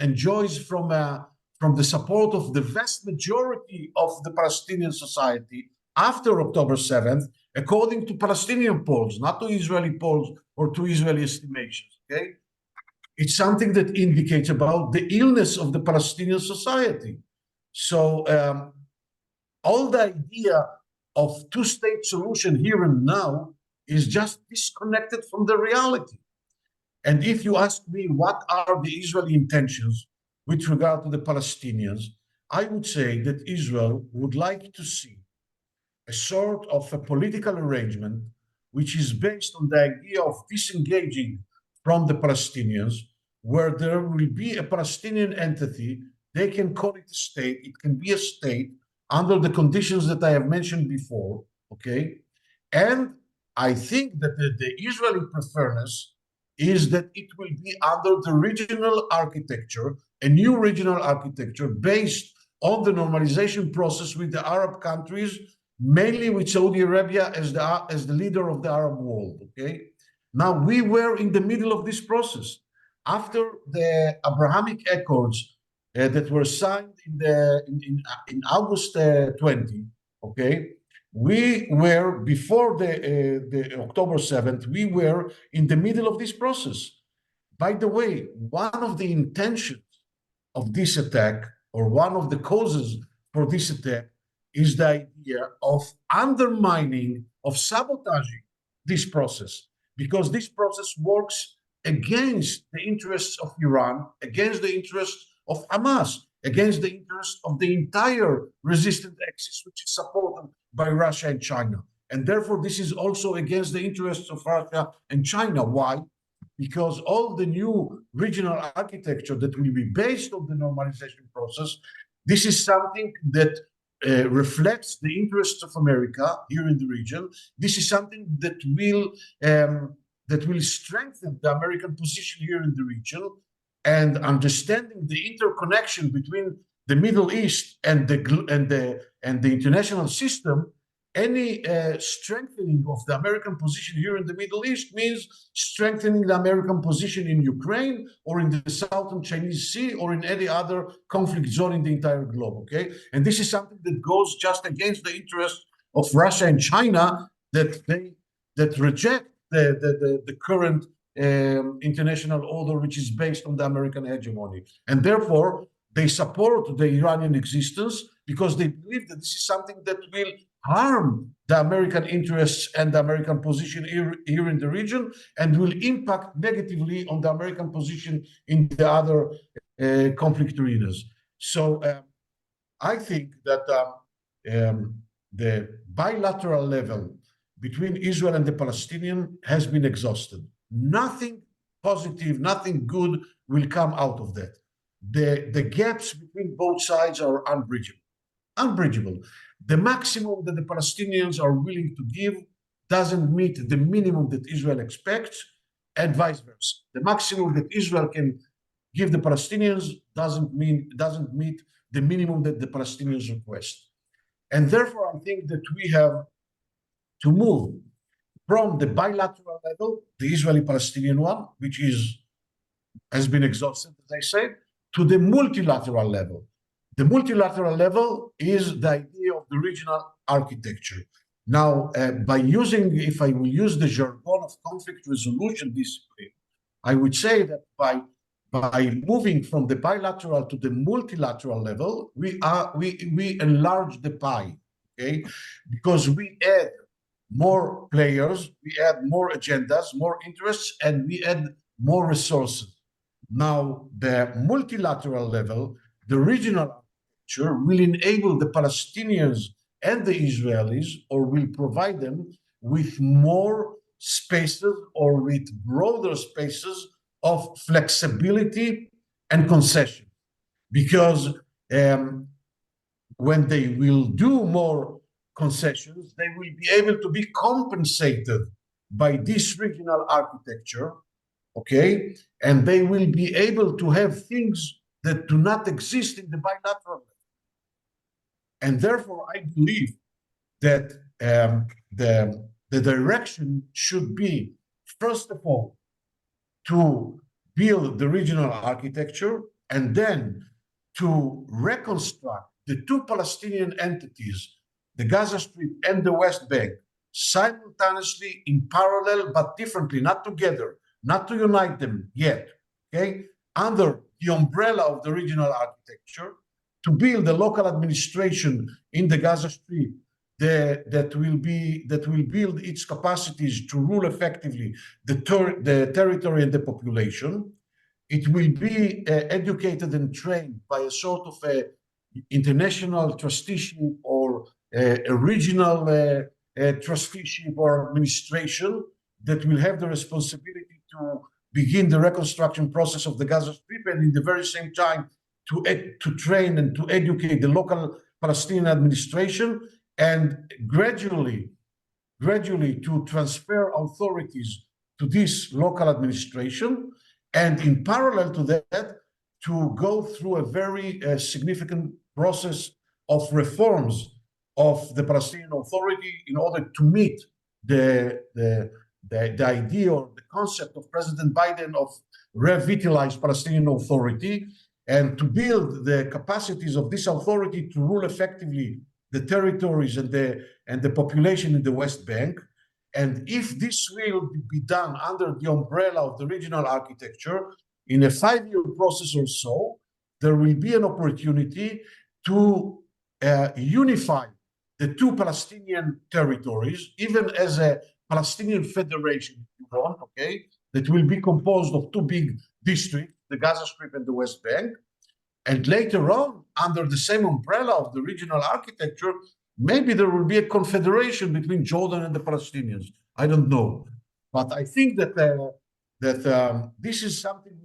enjoys from the support of the vast majority of the Palestinian society after October 7th, according to Palestinian polls, not to Israeli polls or to Israeli estimations, okay? It's something that indicates about the illness of the Palestinian society. So all the idea of two-state solution here and now is just disconnected from the reality. And if you ask me what are the Israeli intentions with regard to the Palestinians, I would say that Israel would like to see a sort of a political arrangement which is based on the idea of disengaging from the Palestinians, where there will be a Palestinian entity. They can call it a state. It can be a state under the conditions that I have mentioned before, okay? And I think that the Israeli preference is that it will be under the regional architecture, a new regional architecture based on the normalization process with the Arab countries, mainly with Saudi Arabia as the leader of the Arab world, okay? Now, we were in the middle of this process. After the Abrahamic Accords that were signed in August 20, okay, we were, before the October 7th, we were in the middle of this process. By the way, one of the intentions of this attack, or one of the causes for this attack, is the idea of undermining, of sabotaging this process, because this process works against the interests of Iran, against the interests of Hamas, against the interests of the entire resistant axis, which is supported by Russia and China. And therefore, this is also against the interests of Russia and China. Why? Because all the new regional architecture that will be based on the normalization process, this is something that reflects the interests of America here in the region. This is something that will strengthen the American position here in the region, and understanding the interconnection between the Middle East and the international system, any strengthening of the American position here in the Middle East means strengthening the American position in Ukraine or in the Southern Chinese Sea or in any other conflict zone in the entire globe, okay? And this is something that goes just against the interests of Russia and China, that reject the current international order, which is based on the American hegemony. And therefore, they support the Iranian existence because they believe that this is something that will harm the American interests and the American position here in the region, and will impact negatively on the American position in the other conflict arenas. So I think that the bilateral level between Israel and the Palestinian has been exhausted. Nothing positive, nothing good will come out of that. The gaps between both sides are unbridgeable. The maximum that the Palestinians are willing to give doesn't meet the minimum that Israel expects, and vice versa. The maximum that Israel can give the Palestinians doesn't meet the minimum that the Palestinians request. And therefore, I think that we have to move from the bilateral level, the Israeli-Palestinian one, which has been exhausted, as I said, to the multilateral level. The multilateral level is the idea of the regional architecture. Now, if I will use the jargon of conflict resolution discipline, I would say that by moving from the bilateral to the multilateral level, we enlarge the pie, okay? Because we add more players, we add more agendas, more interests, and we add more resources. Now, the multilateral level, the regional architecture, will enable the Palestinians and the Israelis, or will provide them with more spaces or with broader spaces of flexibility and concession. Because when they will do more concessions, they will be able to be compensated by this regional architecture, okay? And they will be able to have things that do not exist in the bilateral. And therefore, I believe that the direction should be, first of all, to build the regional architecture, and then to reconstruct the two Palestinian entities, the Gaza Strip and the West Bank, simultaneously, in parallel, but differently, not together, not to unite them yet, okay? Under the umbrella of the regional architecture, to build a local administration in the Gaza Strip that will build its capacities to rule effectively the territory and the population. It will be educated and trained by a sort of international trusteeship or a regional trusteeship or administration that will have the responsibility to begin the reconstruction process of the Gaza Strip, and in the very same time to train and to educate the local Palestinian administration, and gradually to transfer authorities to this local administration, and in parallel to that, to go through a very significant process of reforms of the Palestinian Authority in order to meet the idea or the concept of President Biden of revitalized Palestinian Authority, and to build the capacities of this authority to rule effectively the territories and the population in the West Bank. And if this will be done under the umbrella of the regional architecture, in a 5-year process or so, there will be an opportunity to unify the two Palestinian territories, even as a Palestinian federation, if you want, okay, that will be composed of two big districts, the Gaza Strip and the West Bank. And later on, under the same umbrella of the regional architecture, maybe there will be a confederation between Jordan and the Palestinians. I don't know. But I think that this is something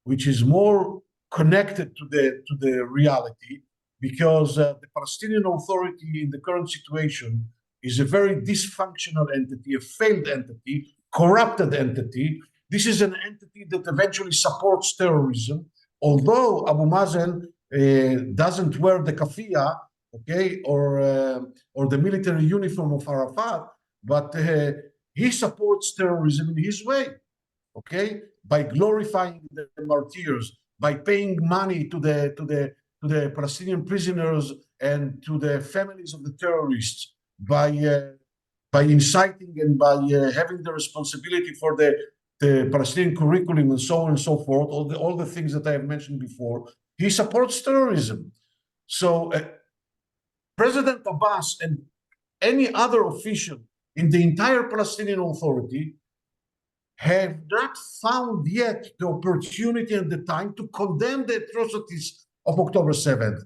which is more connected to the reality, because the Palestinian Authority in the current situation is a very dysfunctional entity, a failed entity, corrupted entity. This is an entity that eventually supports terrorism, although Abu Mazen doesn't wear the kafia, okay, or the military uniform of Arafat, but he supports terrorism in his way, okay, by glorifying the martyrs, by paying money to the Palestinian prisoners and to the families of the terrorists, by inciting and by having the responsibility for the Palestinian curriculum and so on and so forth, all the things that I have mentioned before. He supports terrorism. So President Abbas and any other official in the entire Palestinian Authority have not found yet the opportunity and the time to condemn the atrocities of October 7th.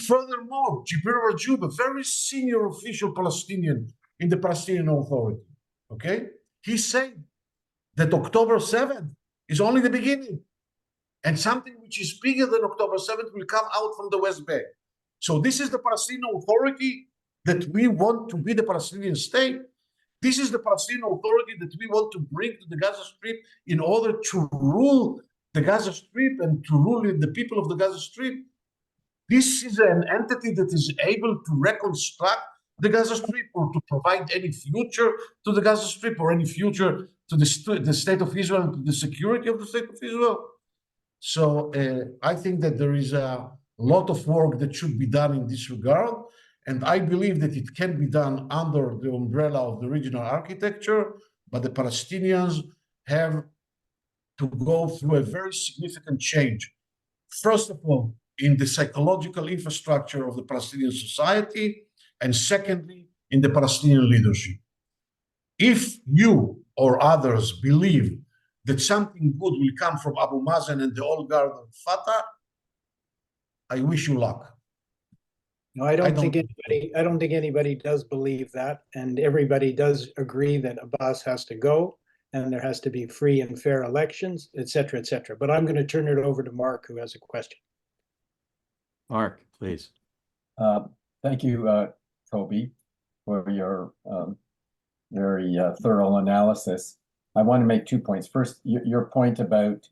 Furthermore, Jibril Rajoub, a very senior official Palestinian in the Palestinian Authority, okay, he said that October 7th is only the beginning, and something which is bigger than October 7th will come out from the West Bank. So this is the Palestinian Authority that we want to be the Palestinian state. This is the Palestinian Authority that we want to bring to the Gaza Strip in order to rule the Gaza Strip and to rule the people of the Gaza Strip. This is an entity that is able to reconstruct the Gaza Strip or to provide any future to the Gaza Strip or any future to the state of Israel and to the security of the state of Israel. So I think that there is a lot of work that should be done in this regard. And I believe that it can be done under the umbrella of the regional architecture, but the Palestinians have to go through a very significant change. First of all, in the psychological infrastructure of the Palestinian society, and secondly, in the Palestinian leadership. If you or others believe that something good will come from Abu Mazen and the old guard of Fatah, I wish you luck. No, I don't think anybody does believe that, and everybody does agree that Abbas has to go, and there has to be free and fair elections, et cetera, et cetera. But I'm going to turn it over to Mark, who has a question. Mark, please. Thank you, Kobi, for your very thorough analysis. I want to make 2 points. First, your point about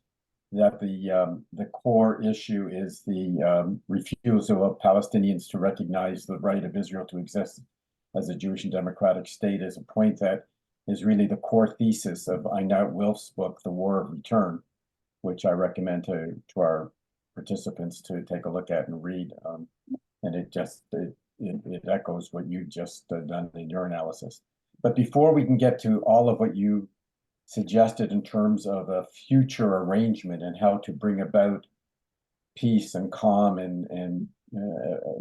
that the core issue is the refusal of Palestinians to recognize the right of Israel to exist as a Jewish and democratic state is a point that is really the core thesis of Einat Wilf's book, The War of Return, which I recommend to our participants to take a look at and read. And it echoes what you just done in your analysis. But before we can get to all of what you suggested in terms of a future arrangement and how to bring about peace and calm and an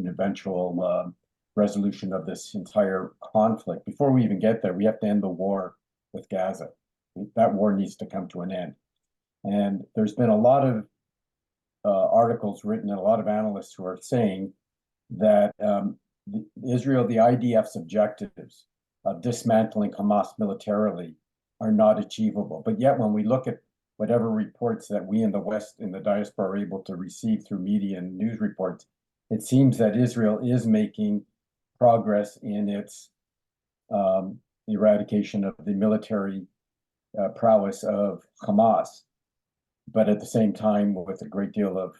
eventual resolution of this entire conflict, before we even get there, we have to end the war with Gaza. That war needs to come to an end. And there's been a lot of articles written and a lot of analysts who are saying that Israel, the IDF's objectives of dismantling Hamas militarily are not achievable. But yet when we look at whatever reports that we in the West, in the diaspora, are able to receive through media and news reports, it seems that Israel is making progress in its eradication of the military prowess of Hamas, but at the same time with a great deal of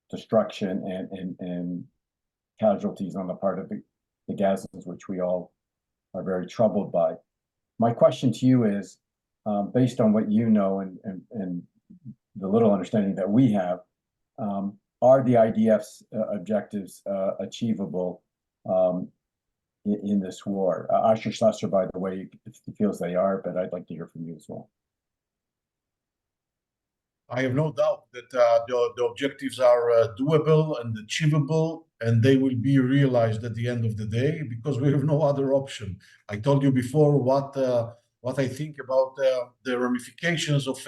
destruction and casualties on the part of the Gazans, which we all are very troubled by. My question to you is, based on what you know and the little understanding that we have, are the IDF's objectives achievable in this war? Asher Slusser, by the way, feels they are, but I'd like to hear from you as well. I have no doubt that the objectives are doable and achievable, and they will be realized at the end of the day because we have no other option. I told you before what I think about the ramifications of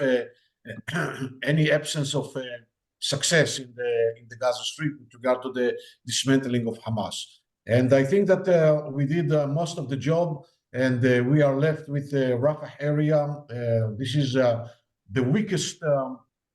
any absence of success in the Gaza Strip with regard to the dismantling of Hamas. And I think that we did most of the job, and we are left with the Rafah area. This is the weakest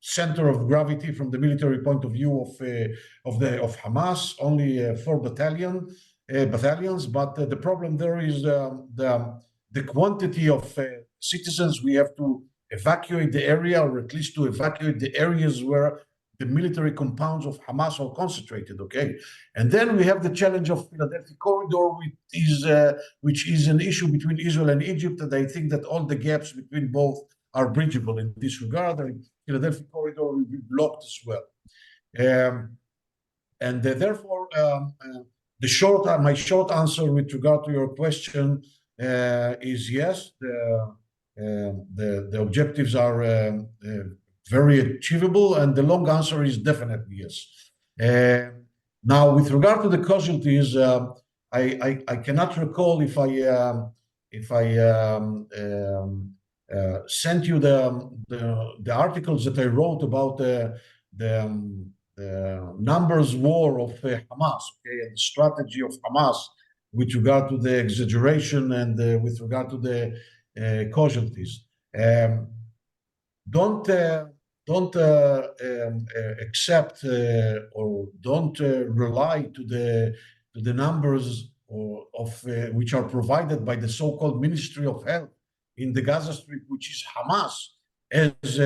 center of gravity from the military point of view of Hamas. Only 4 battalions, but the problem there is the quantity of citizens. We have to evacuate the area, or at least to evacuate the areas where the military compounds of Hamas are concentrated, okay? And then we have the challenge of Philadelphia corridor, which is an issue between Israel and Egypt, and I think that all the gaps between both are bridgeable in this regard, and Philadelphia corridor will be blocked as well. Therefore, my short answer with regard to your question is yes. The objectives are very achievable, and the long answer is definitely yes. Now, with regard to the casualties, I cannot recall if I sent you the articles that I wrote about the numbers war of Hamas, okay, and the strategy of Hamas with regard to the exaggeration and with regard to the casualties. Don't accept or don't rely to the numbers of which are provided by the so-called Ministry of Health in the Gaza Strip, which is Hamas, as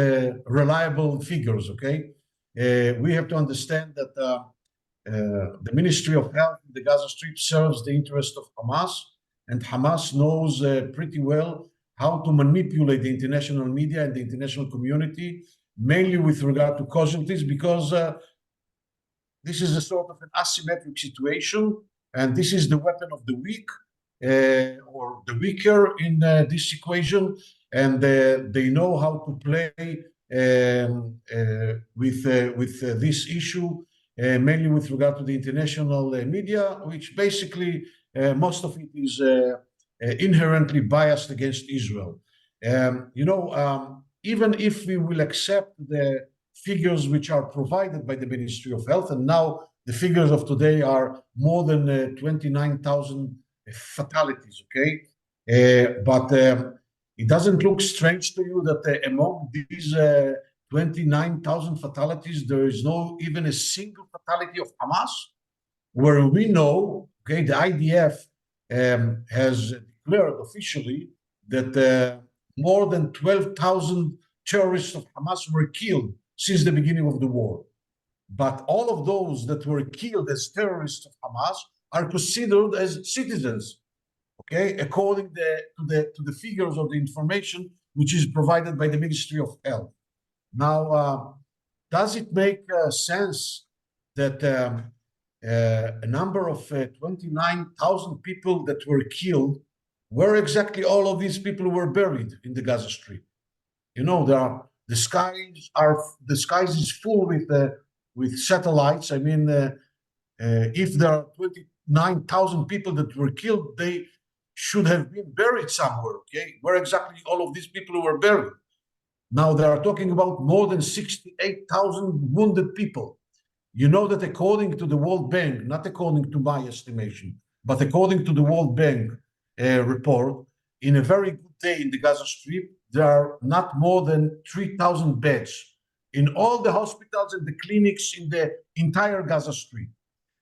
reliable figures. Okay, we have to understand that the Ministry of Health in the Gaza Strip serves the interest of Hamas, and Hamas knows pretty well how to manipulate the international media and the international community, mainly with regard to casualties, because this is a sort of an asymmetric situation, and this is the weapon of the weak or the weaker in this equation, and they know how to play with this issue, mainly with regard to the international media, which basically most of it is inherently biased against Israel. Even if we will accept the figures which are provided by the Ministry of Health, and now the figures of today are more than 29,000 fatalities, okay? But it doesn't look strange to you that among these 29,000 fatalities, there is no even a single fatality of Hamas, where we know, okay, the IDF has declared officially that more than 12,000 terrorists of Hamas were killed since the beginning of the war. But all of those that were killed as terrorists of Hamas are considered as citizens, okay, according to the figures of the information which is provided by the Ministry of Health. Now, does it make sense that a number of 29,000 people that were killed, where exactly all of these people were buried in the Gaza Strip? You know, the skies is full with satellites. I mean, if there are 29,000 people that were killed, they should have been buried somewhere. Okay, where exactly all of these people were buried? Now they are talking about more than 68,000 wounded people. You know that according to the World Bank, not according to my estimation, but according to the World Bank report, in a very good day in the Gaza Strip, there are not more than 3,000 beds in all the hospitals and the clinics in the entire Gaza Strip.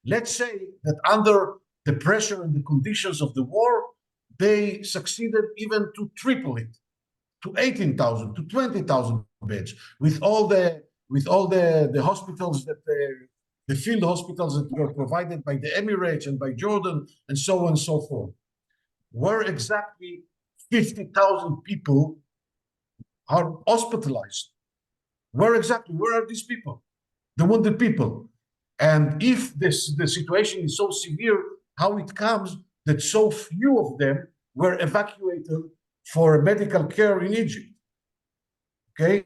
Let's say that under the pressure and the conditions of the war, they succeeded even to triple it, to 18,000, to 20,000 beds, with all the hospitals that the field hospitals that were provided by the Emirates and by Jordan and so on and so forth. Where exactly 50,000 people are hospitalized? Where are these people? The wounded people. And if the situation is so severe, how it comes that so few of them were evacuated for medical care in Egypt? Okay,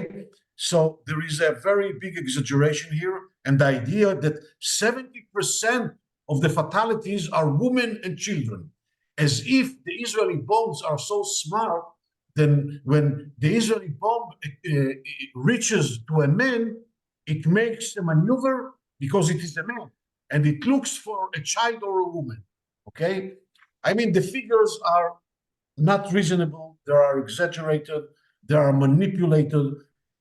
so there is a very big exaggeration here, and the idea that 70% of the fatalities are women and children, as if the Israeli bombs are so smart. Then when the Israeli bomb reaches to a man, it makes a maneuver because it is a man, and it looks for a child or a woman. Okay, I mean, the figures are not reasonable, they are exaggerated, they are manipulated,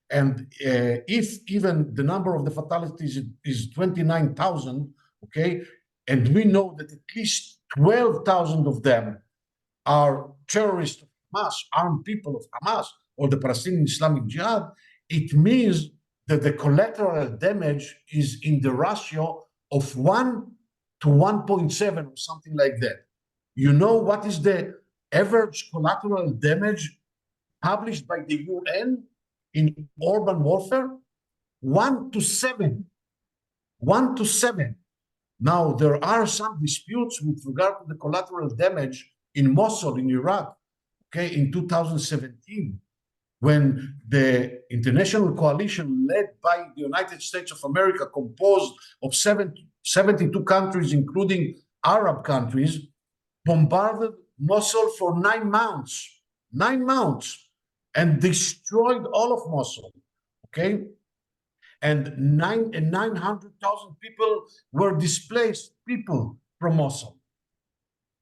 and if even the number of the fatalities is 29,000, okay, and we know that at least 12,000 of them are terrorists of Hamas, armed people of Hamas or the Palestinian Islamic Jihad, it means that the collateral damage is in the ratio of 1 to 1.7 or something like that. You know what is the average collateral damage published by the UN in urban warfare? 1 to 7. 1 to 7. Now, there are some disputes with regard to the collateral damage in Mosul, in Iraq, okay, in 2017, when the international coalition led by the United States of America, composed of 72 countries, including Arab countries, bombarded Mosul for 9 months, 9 months, and destroyed all of Mosul, okay? And 900,000 people were displaced people from Mosul.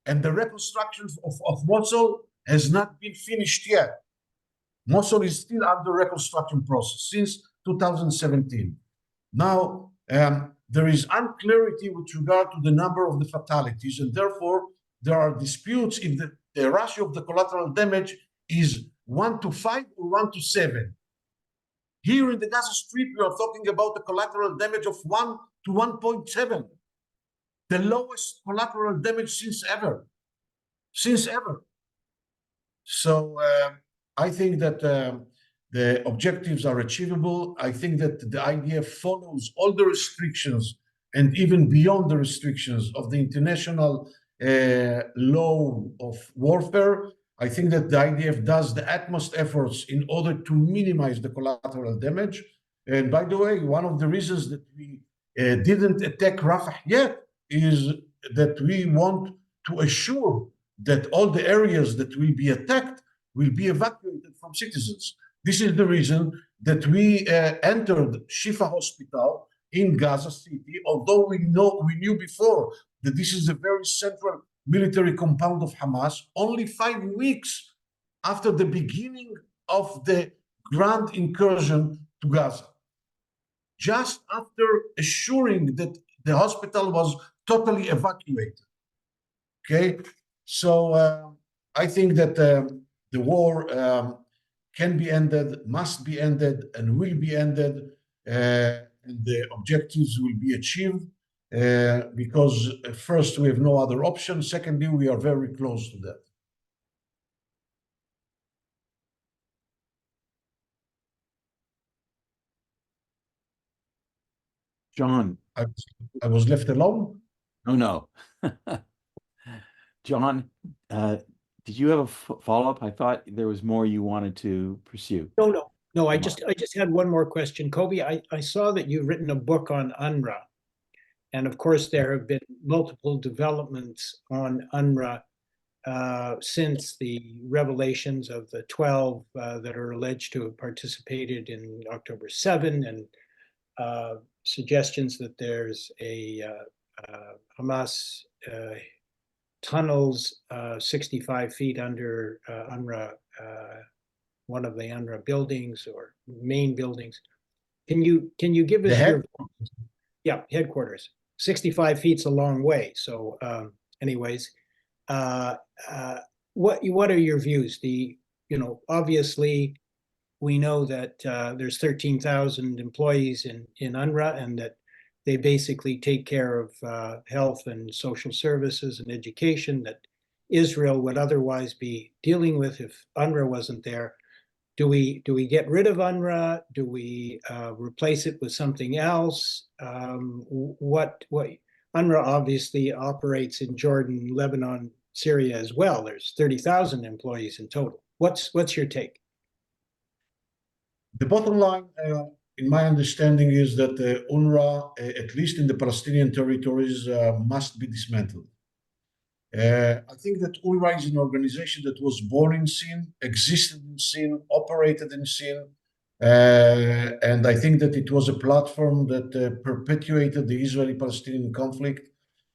And the reconstruction of Mosul has not been finished yet. Mosul is still under reconstruction process since 2017. Now, there is unclarity with regard to the number of the fatalities, and therefore there are disputes if the ratio of the collateral damage is 1 to 5 or 1 to 7. Here in the Gaza Strip, we are talking about the collateral damage of 1 to 1.7, the lowest collateral damage since ever. So I think that the objectives are achievable. I think that the IDF follows all the restrictions and even beyond the restrictions of the international law of warfare. I think that the IDF does the utmost efforts in order to minimize the collateral damage. And by the way, one of the reasons that we didn't attack Rafah yet is that we want to assure that all the areas that will be attacked will be evacuated from citizens. This is the reason that we entered Shifa Hospital in Gaza City, although we knew before that this is a very central military compound of Hamas, only 5 weeks after the beginning of the grand incursion to Gaza. Just after assuring that the hospital was totally evacuated. Okay, so I think that the war can be ended, must be ended, and will be ended, and the objectives will be achieved. Because first, we have no other option. Secondly, we are very close to that. John. I was left alone? Oh, no. John, did you have a follow-up? I thought there was more you wanted to pursue. No, I just had one more question. Kobi, I saw that you've written a book on UNRWA. And of course, there have been multiple developments on UNRWA since the revelations of the 12 that are alleged to have participated in October 7 and suggestions that there's a Hamas tunnels 65 feet under UNRWA, one of the UNRWA buildings or main buildings. Can you give us your headquarters? 65 feet's a long way. So anyways, what are your views? Obviously we know that there's 13,000 employees in UNRWA and that they basically take care of health and social services and education that Israel would otherwise be dealing with if UNRWA wasn't there. Do we get rid of UNRWA? Do we replace it with something else? What UNRWA obviously operates in Jordan, Lebanon, Syria as well. There's 30,000 employees in total. What's your take? The bottom line, in my understanding, is that UNRWA, at least in the Palestinian territories, must be dismantled. I think that UNRWA is an organization that was born in sin, existed in sin, operated in sin, and I think that it was a platform that perpetuated the Israeli-Palestinian conflict.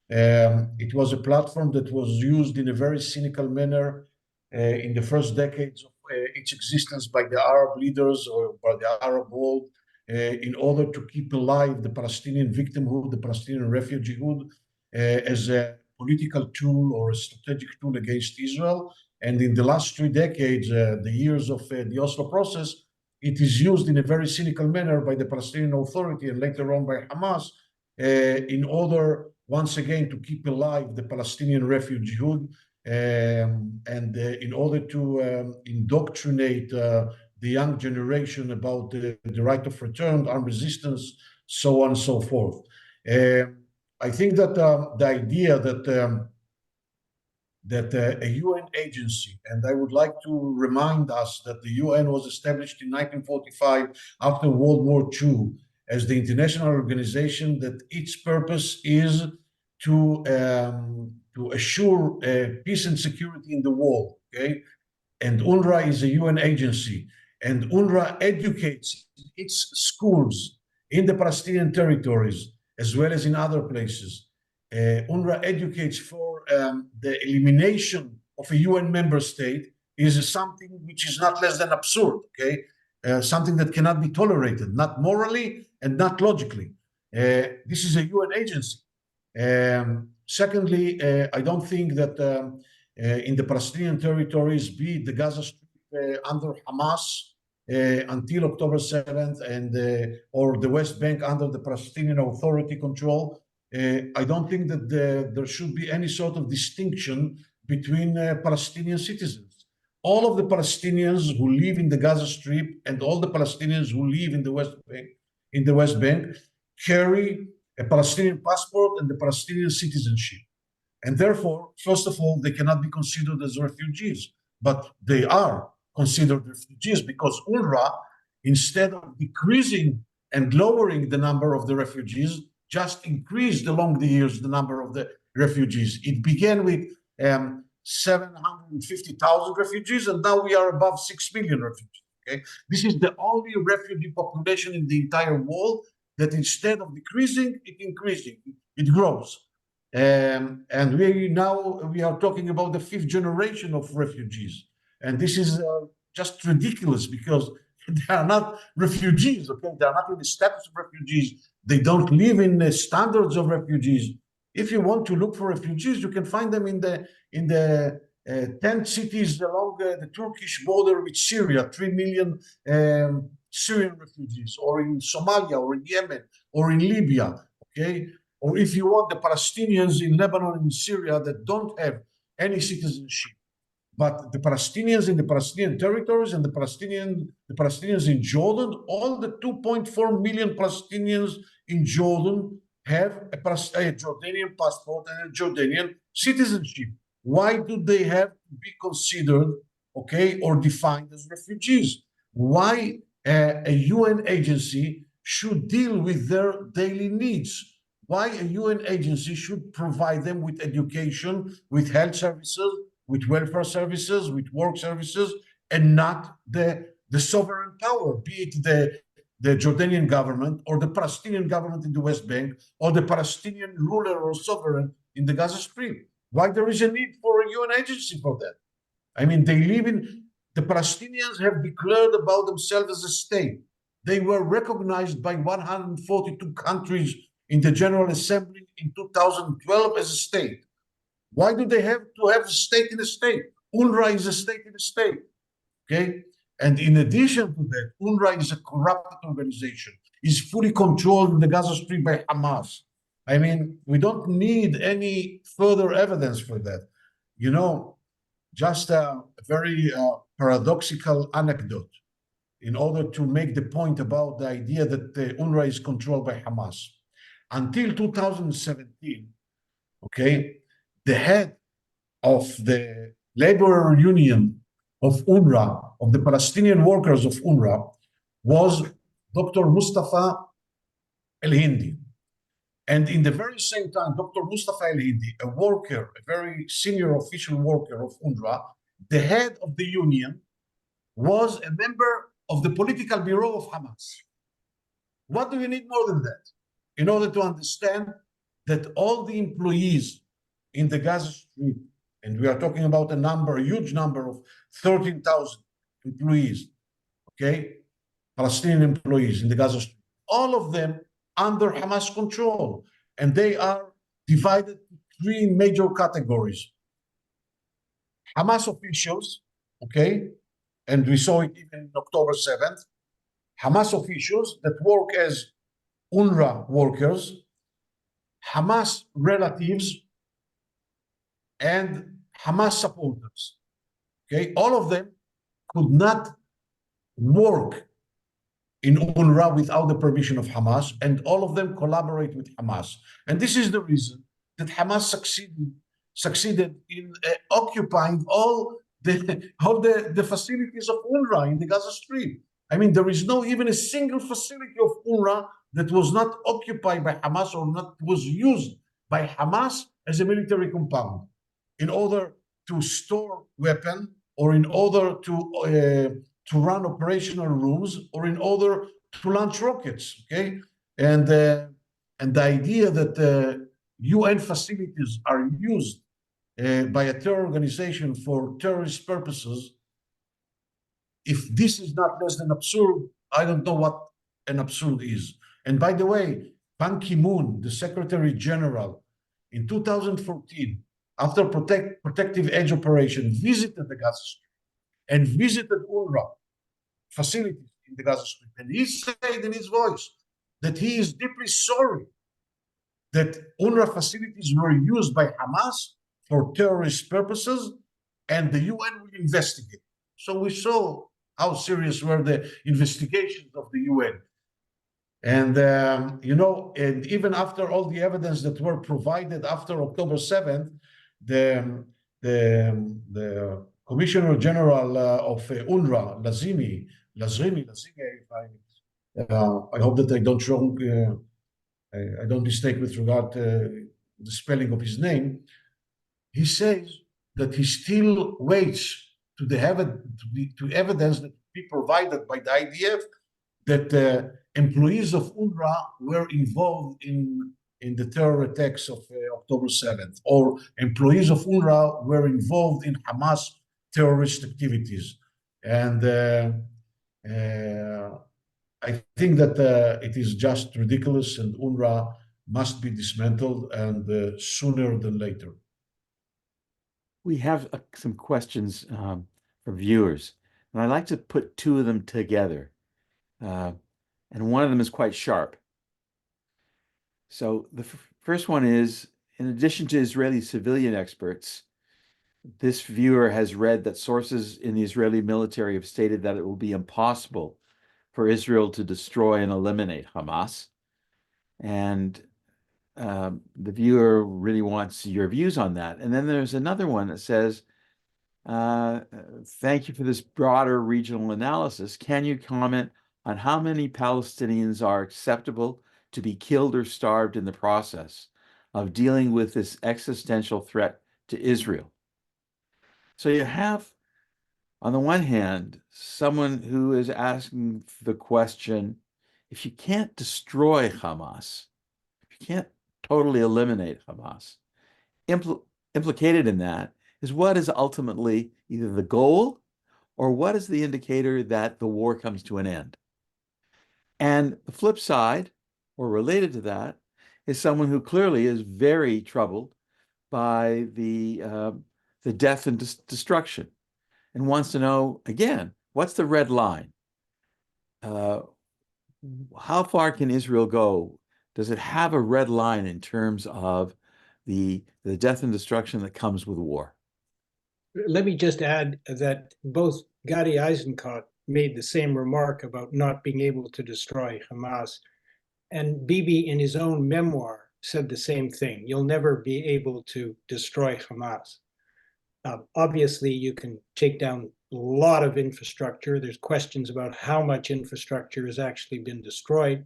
It was a platform that was used in a very cynical manner in the first decades of its existence by the Arab leaders or by the Arab world in order to keep alive the Palestinian victimhood, the Palestinian refugeehood as a political tool or a strategic tool against Israel. And in the last 3 decades, the years of the Oslo process, it is used in a very cynical manner by the Palestinian Authority and later on by Hamas in order, once again, to keep alive the Palestinian refugeehood and in order to indoctrinate the young generation about the right of return, armed resistance, so on and so forth. I think that the idea that a UN agency, and I would like to remind us that the UN was established in 1945 after World War II as the international organization that its purpose is to assure peace and security in the world, okay? And UNRWA is a UN agency, and UNRWA educates its schools in the Palestinian territories as well as in other places. UNRWA educates for the elimination of a UN member state is something which is not less than absurd, okay? Something that cannot be tolerated, not morally and not logically. This is a UN agency. Secondly, I don't think that in the Palestinian territories, be it the Gaza Strip under Hamas until October 7th and or the West Bank under the Palestinian Authority control, I don't think that there should be any sort of distinction between Palestinian citizens. All of the Palestinians who live in the Gaza Strip and all the Palestinians who live in the West Bank carry a Palestinian passport and the Palestinian citizenship. And therefore, first of all, they cannot be considered as refugees, but they are considered refugees because UNRWA, instead of decreasing and lowering the number of the refugees, just increased along the years the number of the refugees. It began with 750,000 refugees, and now we are above 6 million refugees. Okay, this is the only refugee population in the entire world that instead of decreasing, it increasing, it grows. And we are talking about the 5th generation of refugees, and this is just ridiculous because they are not refugees. Okay, they are not in the status of refugees. They don't live in the standards of refugees. If you want to look for refugees, you can find them in the 10 cities along the Turkish border with Syria, 3 million Syrian refugees, or in Somalia, or in Yemen, or in Libya. Okay, or if you want the Palestinians in Lebanon and Syria that don't have any citizenship. But the Palestinians in the Palestinian territories and the Palestinians in Jordan, all the 2.4 million Palestinians in Jordan have a Jordanian passport and a Jordanian citizenship. Why do they have to be considered, okay, or defined as refugees? Why a UN agency should deal with their daily needs? Why a UN agency should provide them with education, with health services, with welfare services, with work services, and not the sovereign power, be it the Jordanian government or the Palestinian government in the West Bank or the Palestinian ruler or sovereign in the Gaza Strip. Why there is a need for a UN agency for that? I mean, the Palestinians have declared about themselves as a state. They were recognized by 142 countries in the General Assembly in 2012 as a state. Why do they have to have a state in a state? UNRWA is a state in a state, okay? And in addition to that, UNRWA is a corrupt organization, is fully controlled in the Gaza Strip by Hamas. I mean, we don't need any further evidence for that. You know, just a very paradoxical anecdote in order to make the point about the idea that the UNRWA is controlled by Hamas. Until 2017, okay, the head of the labor union of UNRWA, of the Palestinian workers of UNRWA, was Dr. Mustafa El-Hindi. And in the very same time, Dr. Mustafa El-Hindi, a worker, a very senior official worker of UNRWA, the head of the union, was a member of the political bureau of Hamas. What do you need more than that? In order to understand that all the employees in the Gaza Strip, and we are talking about a huge number of 13,000 employees, okay, Palestinian employees in the Gaza Strip, all of them under Hamas control, and they are divided into 3 major categories. Hamas officials, okay, and we saw it even on October 7th, Hamas officials that work as UNRWA workers, Hamas relatives, and Hamas supporters. Okay, all of them could not work in UNRWA without the permission of Hamas, and all of them collaborate with Hamas. And this is the reason that Hamas succeeded in occupying all the facilities of UNRWA in the Gaza Strip. I mean, there is no even a single facility of UNRWA that was not occupied by Hamas or not was used by Hamas as a military compound in order to store weapons or in order to run operational rooms or in order to launch rockets. Okay, and the idea that UN facilities are used by a terror organization for terrorist purposes, if this is not less than absurd, I don't know what an absurd is. And by the way, Ban Ki-moon, the Secretary General, in 2014, after Protective Edge operation, visited the Gaza Strip and visited UNRWA facilities in the Gaza Strip. And he said in his voice that he is deeply sorry that UNRWA facilities were used by Hamas for terrorist purposes, and the UN will investigate. So we saw how serious were the investigations of the UN. And, and even after all the evidence that were provided after October 7th, the Commissioner General of UNRWA, Lazimi, I hope that I don't wrong, I don't mistake with regard to the spelling of his name. He says that he still waits to evidence that be provided by the IDF that employees of UNRWA were involved in the terror attacks of October 7th, or employees of UNRWA were involved in Hamas terrorist activities. And I think that it is just ridiculous, and UNRWA must be dismantled, and sooner than later. We have some questions from viewers, and I'd like to put two of them together. And one of them is quite sharp. So the first one is, in addition to Israeli civilian experts, this viewer has read that sources in the Israeli military have stated that it will be impossible for Israel to destroy and eliminate Hamas. And the viewer really wants your views on that. And then there's another one that says, thank you for this broader regional analysis. Can you comment on how many Palestinians are acceptable to be killed or starved in the process of dealing with this existential threat to Israel? So you have, on the one hand, someone who is asking the question, if you can't destroy Hamas, if you can't totally eliminate Hamas, implicated in that is what is ultimately either the goal or what is the indicator that the war comes to an end. And the flip side, or related to that, is someone who clearly is very troubled by the death and destruction, and wants to know, again, what's the red line? How far can Israel go? Does it have a red line in terms of the death and destruction that comes with war? Let me just add that both Gadi Eisenkot made the same remark about not being able to destroy Hamas, and Bibi in his own memoir said the same thing. You'll never be able to destroy Hamas. Obviously, you can take down a lot of infrastructure. There's questions about how much infrastructure has actually been destroyed.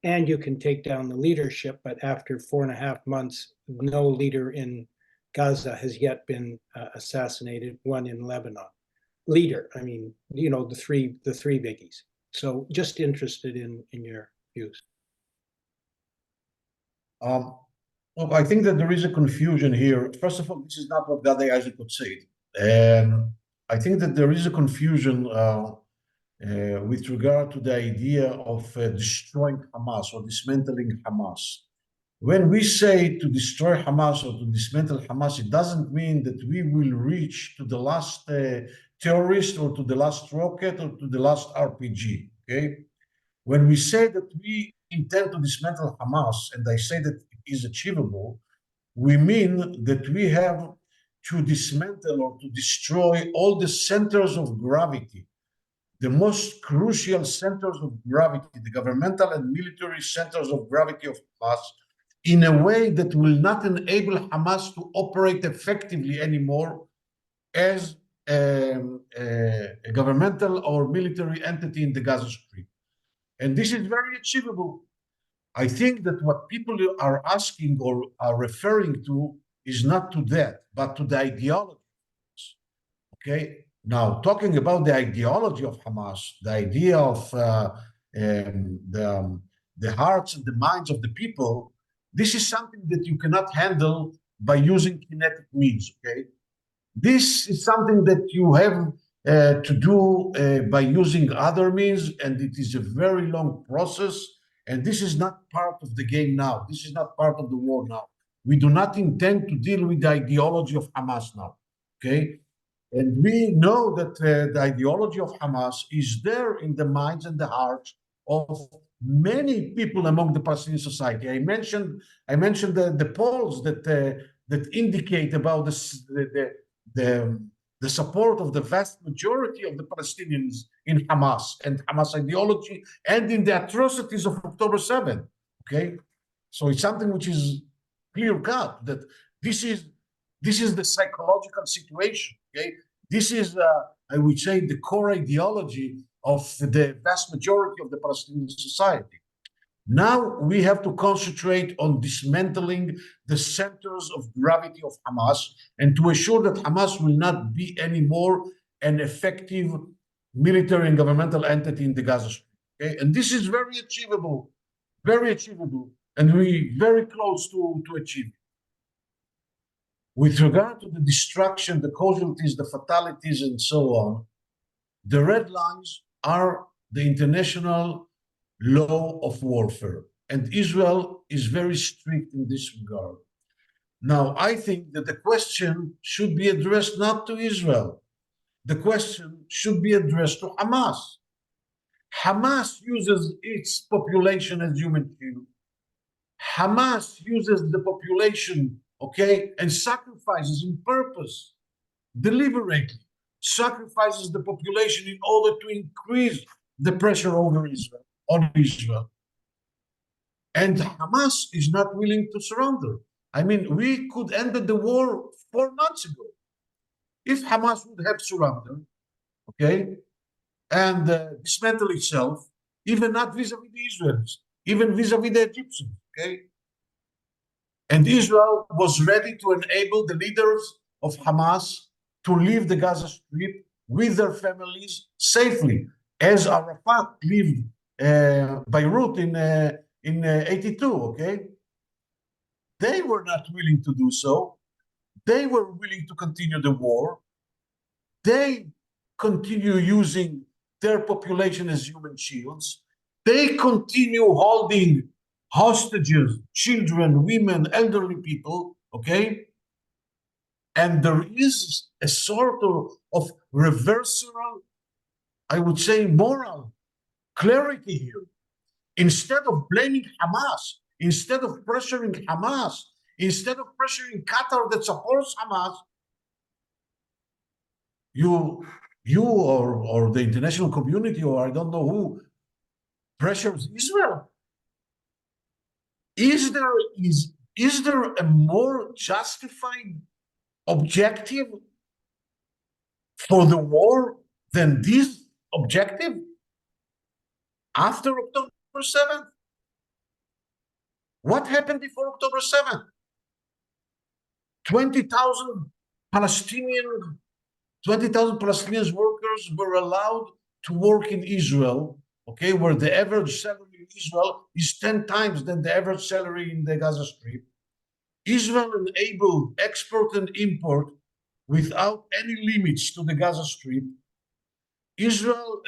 And you can take down the leadership, but after 4.5 months, no leader in Gaza has yet been assassinated, one in Lebanon. Leader, I mean, the three biggies. So just interested in your views. Look, I think that there is a confusion here. First of all, this is not what Gadi Eisenkot said. And I think that there is a confusion with regard to the idea of destroying Hamas or dismantling Hamas. When we say to destroy Hamas or to dismantle Hamas, it doesn't mean that we will reach to the last terrorist or to the last rocket or to the last RPG, okay? when we say that we intend to dismantle Hamas, and I say that it is achievable, we mean that we have to dismantle or to destroy all the centers of gravity, the most crucial centers of gravity, the governmental and military centers of gravity of Hamas, in a way that will not enable Hamas to operate effectively anymore as a governmental or military entity in the Gaza Strip. And this is very achievable. I think that what people are asking or are referring to is not to that, but to the ideology. Okay? Now, talking about the ideology of Hamas, the idea of the hearts and the minds of the people, this is something that you cannot handle by using kinetic means, okay? This is something that you have to do by using other means, and it is a very long process, and this is not part of the game now. This is not part of the war now. We do not intend to deal with the ideology of Hamas now, okay? And we know that the ideology of Hamas is there in the minds and the hearts of many people among the Palestinian society. I mentioned the polls that indicate about the support of the vast majority of the Palestinians in Hamas and Hamas ideology and in the atrocities of October 7. Okay, so it's something which is clear cut that this is the psychological situation. Okay, this is I would say the core ideology of the vast majority of the Palestinian society. Now we have to concentrate on dismantling the centers of gravity of Hamas and to ensure that Hamas will not be anymore an effective military and governmental entity in the Gaza Strip. Okay? And this is very achievable, and we're very close to achieve it. With regard to the destruction, the casualties, the fatalities, and so on, the red lines are the international law of warfare, and Israel is very strict in this regard. Now, I think that the question should be addressed not to Israel. The question should be addressed to Hamas. Hamas uses its population as human shield. Hamas uses the population, okay, and sacrifices in purpose, deliberately, sacrifices the population in order to increase the pressure over Israel, on Israel. And Hamas is not willing to surrender. I mean, we could end the war 4 months ago if Hamas would have surrendered, okay, and dismantle itself, even not vis-a-vis the Israelis, even vis-a-vis the Egyptians, okay? And Israel was ready to enable the leaders of Hamas to leave the Gaza Strip with their families safely, as Arafat left Beirut in 82, okay? They were not willing to do so. They were willing to continue the war. They continue using their population as human shields. They continue holding hostages, children, women, elderly people, okay? And there is a sort of reversal, I would say, moral clarity here. Instead of blaming Hamas, instead of pressuring Hamas, instead of pressuring Qatar that supports Hamas, you or the international community, or I don't know who, pressures Israel. Is there a more justified objective for the war than this objective after October 7th? What happened before October 7th? 20,000 Palestinian workers were allowed to work in Israel, okay, where the average salary in Israel is 10 times than the average salary in the Gaza Strip. Israel enabled export and import without any limits to the Gaza Strip. Israel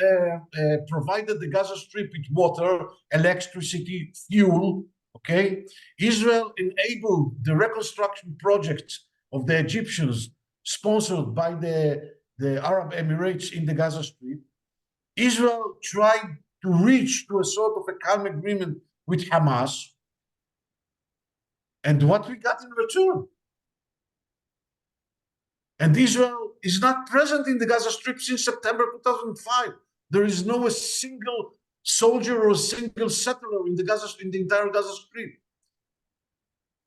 provided the Gaza Strip with water, electricity, fuel, okay? Israel enabled the reconstruction projects of the Egyptians sponsored by the Arab Emirates in the Gaza Strip. Israel tried to reach to a sort of a calm agreement with Hamas. And what we got in return. And Israel is not present in the Gaza Strip since September 2005. There is no a single soldier or a single settler in the entire Gaza Strip.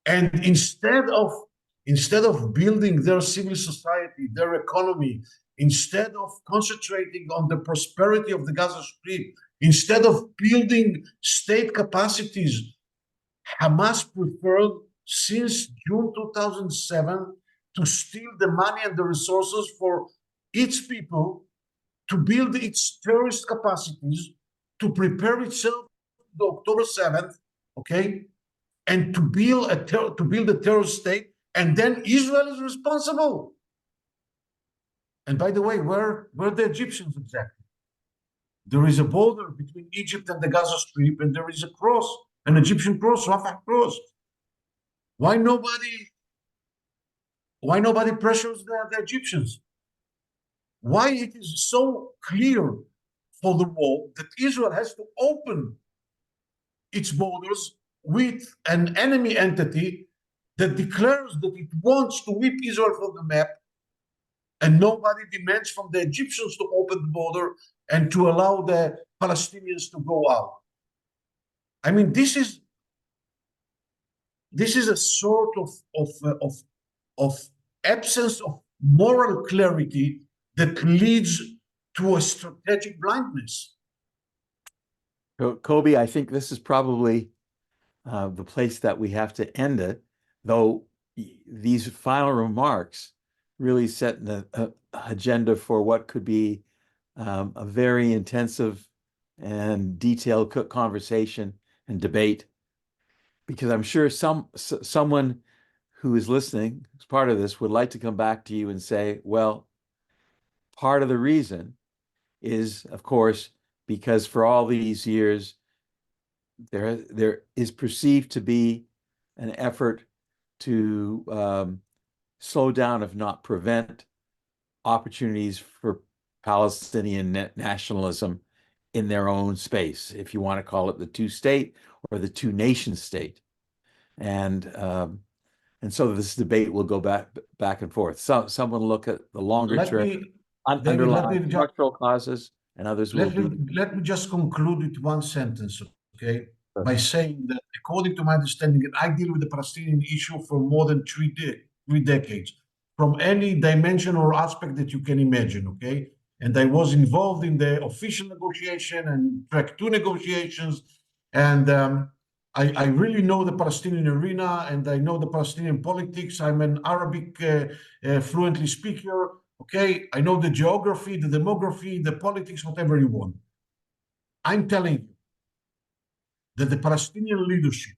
And instead of building their civil society, their economy, instead of concentrating on the prosperity of the Gaza Strip, instead of building state capacities, Hamas preferred since June 2007 to steal the money and the resources for its people, to build its terrorist capacities, to prepare itself to October 7th, okay, and to build a terrorist state, and then Israel is responsible. And by the way, where are the Egyptians exactly? There is a border between Egypt and the Gaza Strip, and there is a cross, an Egyptian cross, Rafah cross. Why nobody pressures the Egyptians? Why it is so clear for the world that Israel has to open its borders with an enemy entity that declares that it wants to whip Israel from the map, and nobody demands from the Egyptians to open the border and to allow the Palestinians to go out. I mean, this is a sort of absence of moral clarity that leads to a strategic blindness. Kobi, I think this is probably the place that we have to end it, though these final remarks really set an agenda for what could be a very intensive and detailed conversation and debate, because I'm sure someone who is listening, as part of this, would like to come back to you and say, well, part of the reason is, of course, because for all these years, there is perceived to be an effort to slow down, if not prevent, opportunities for Palestinian nationalism in their own space, if you want to call it the two-state or the two-nation state. And so this debate will go back and forth. Someone look at the longer term underlying structural causes, and others will be. Let me just conclude with one sentence, okay? Sure. By saying that, according to my understanding, and I deal with the Palestinian issue for more than three decades, from any dimension or aspect that you can imagine, okay? And I was involved in the official negotiation and track 2 negotiations, and I really know the Palestinian arena, and I know the Palestinian politics. I'm an Arabic fluently speaker, okay? I know the geography, the demography, the politics, whatever you want. I'm telling you that the Palestinian leadership,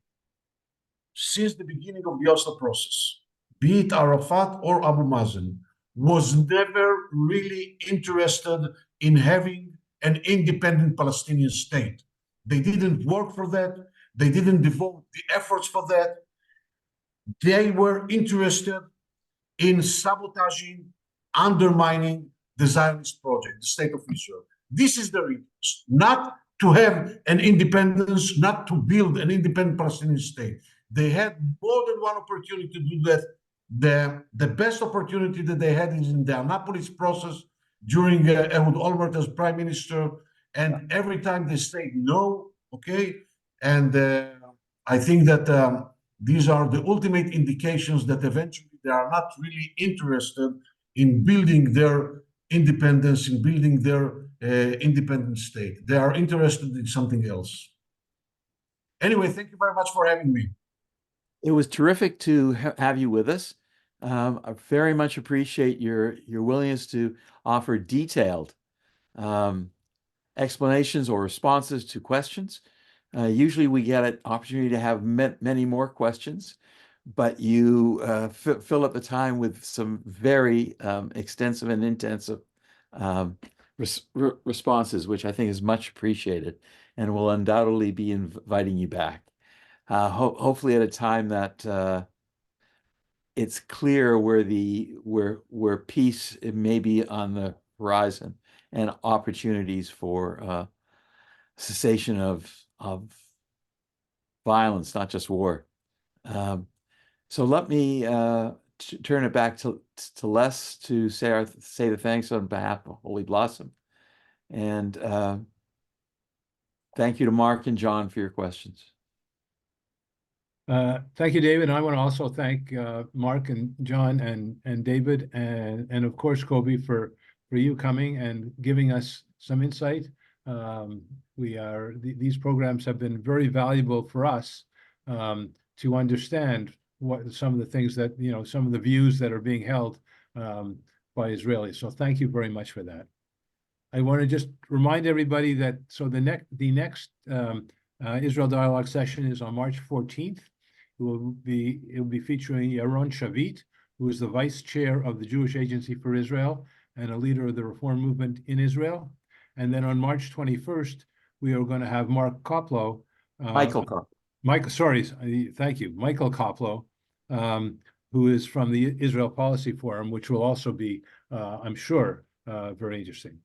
since the beginning of the Oslo process, be it Arafat or Abu Mazen, was never really interested in having an independent Palestinian state. They didn't work for that. They didn't devote the efforts for that. They were interested in sabotaging, undermining the Zionist project, the state of Israel. This is their interest, not to have an independence, not to build an independent Palestinian state. They had more than one opportunity to do that. The best opportunity that they had is in the Annapolis process during Ehud Olmert as prime minister, and every time they said no, okay? And I think that these are the ultimate indications that eventually they are not really interested in building their independence, in building their independent state. They are interested in something else. Anyway, thank you very much for having me. It was terrific to have you with us. I very much appreciate your willingness to offer detailed explanations or responses to questions. Usually we get an opportunity to have many more questions, but you fill up the time with some very extensive and intensive responses, which I think is much appreciated, and will undoubtedly be inviting you back. Hopefully at a time that it's clear where peace may be on the horizon and opportunities for cessation of violence, not just war. So let me turn it back to Les to say the thanks on behalf of Holy Blossom, and thank you to Mark and John for your questions. Thank you, David. And I want to also thank Mark and John and David and of course Kobi for you coming and giving us some insight. These programs have been very valuable for us to understand what some of the things that, some of the views that are being held by Israelis. So thank you very much for that. I want to just remind everybody that the next Israel Dialogue session is on March 14th. It will be featuring Yaron Shavit, who is the vice chair of the Jewish Agency for Israel and a leader of the Reform movement in Israel. And then on March 21st, we are going to have Mark Koplow. Michael Koplow. Thank you, Michael Koplow, who is from the Israel Policy Forum, which will also be, I'm sure, very interesting.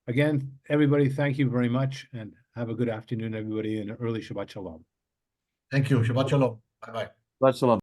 Again, everybody, thank you very much, and have a good afternoon, everybody, and early Shabbat Shalom. Thank you. Shabbat Shalom. Bye-bye. Shabbat Shalom.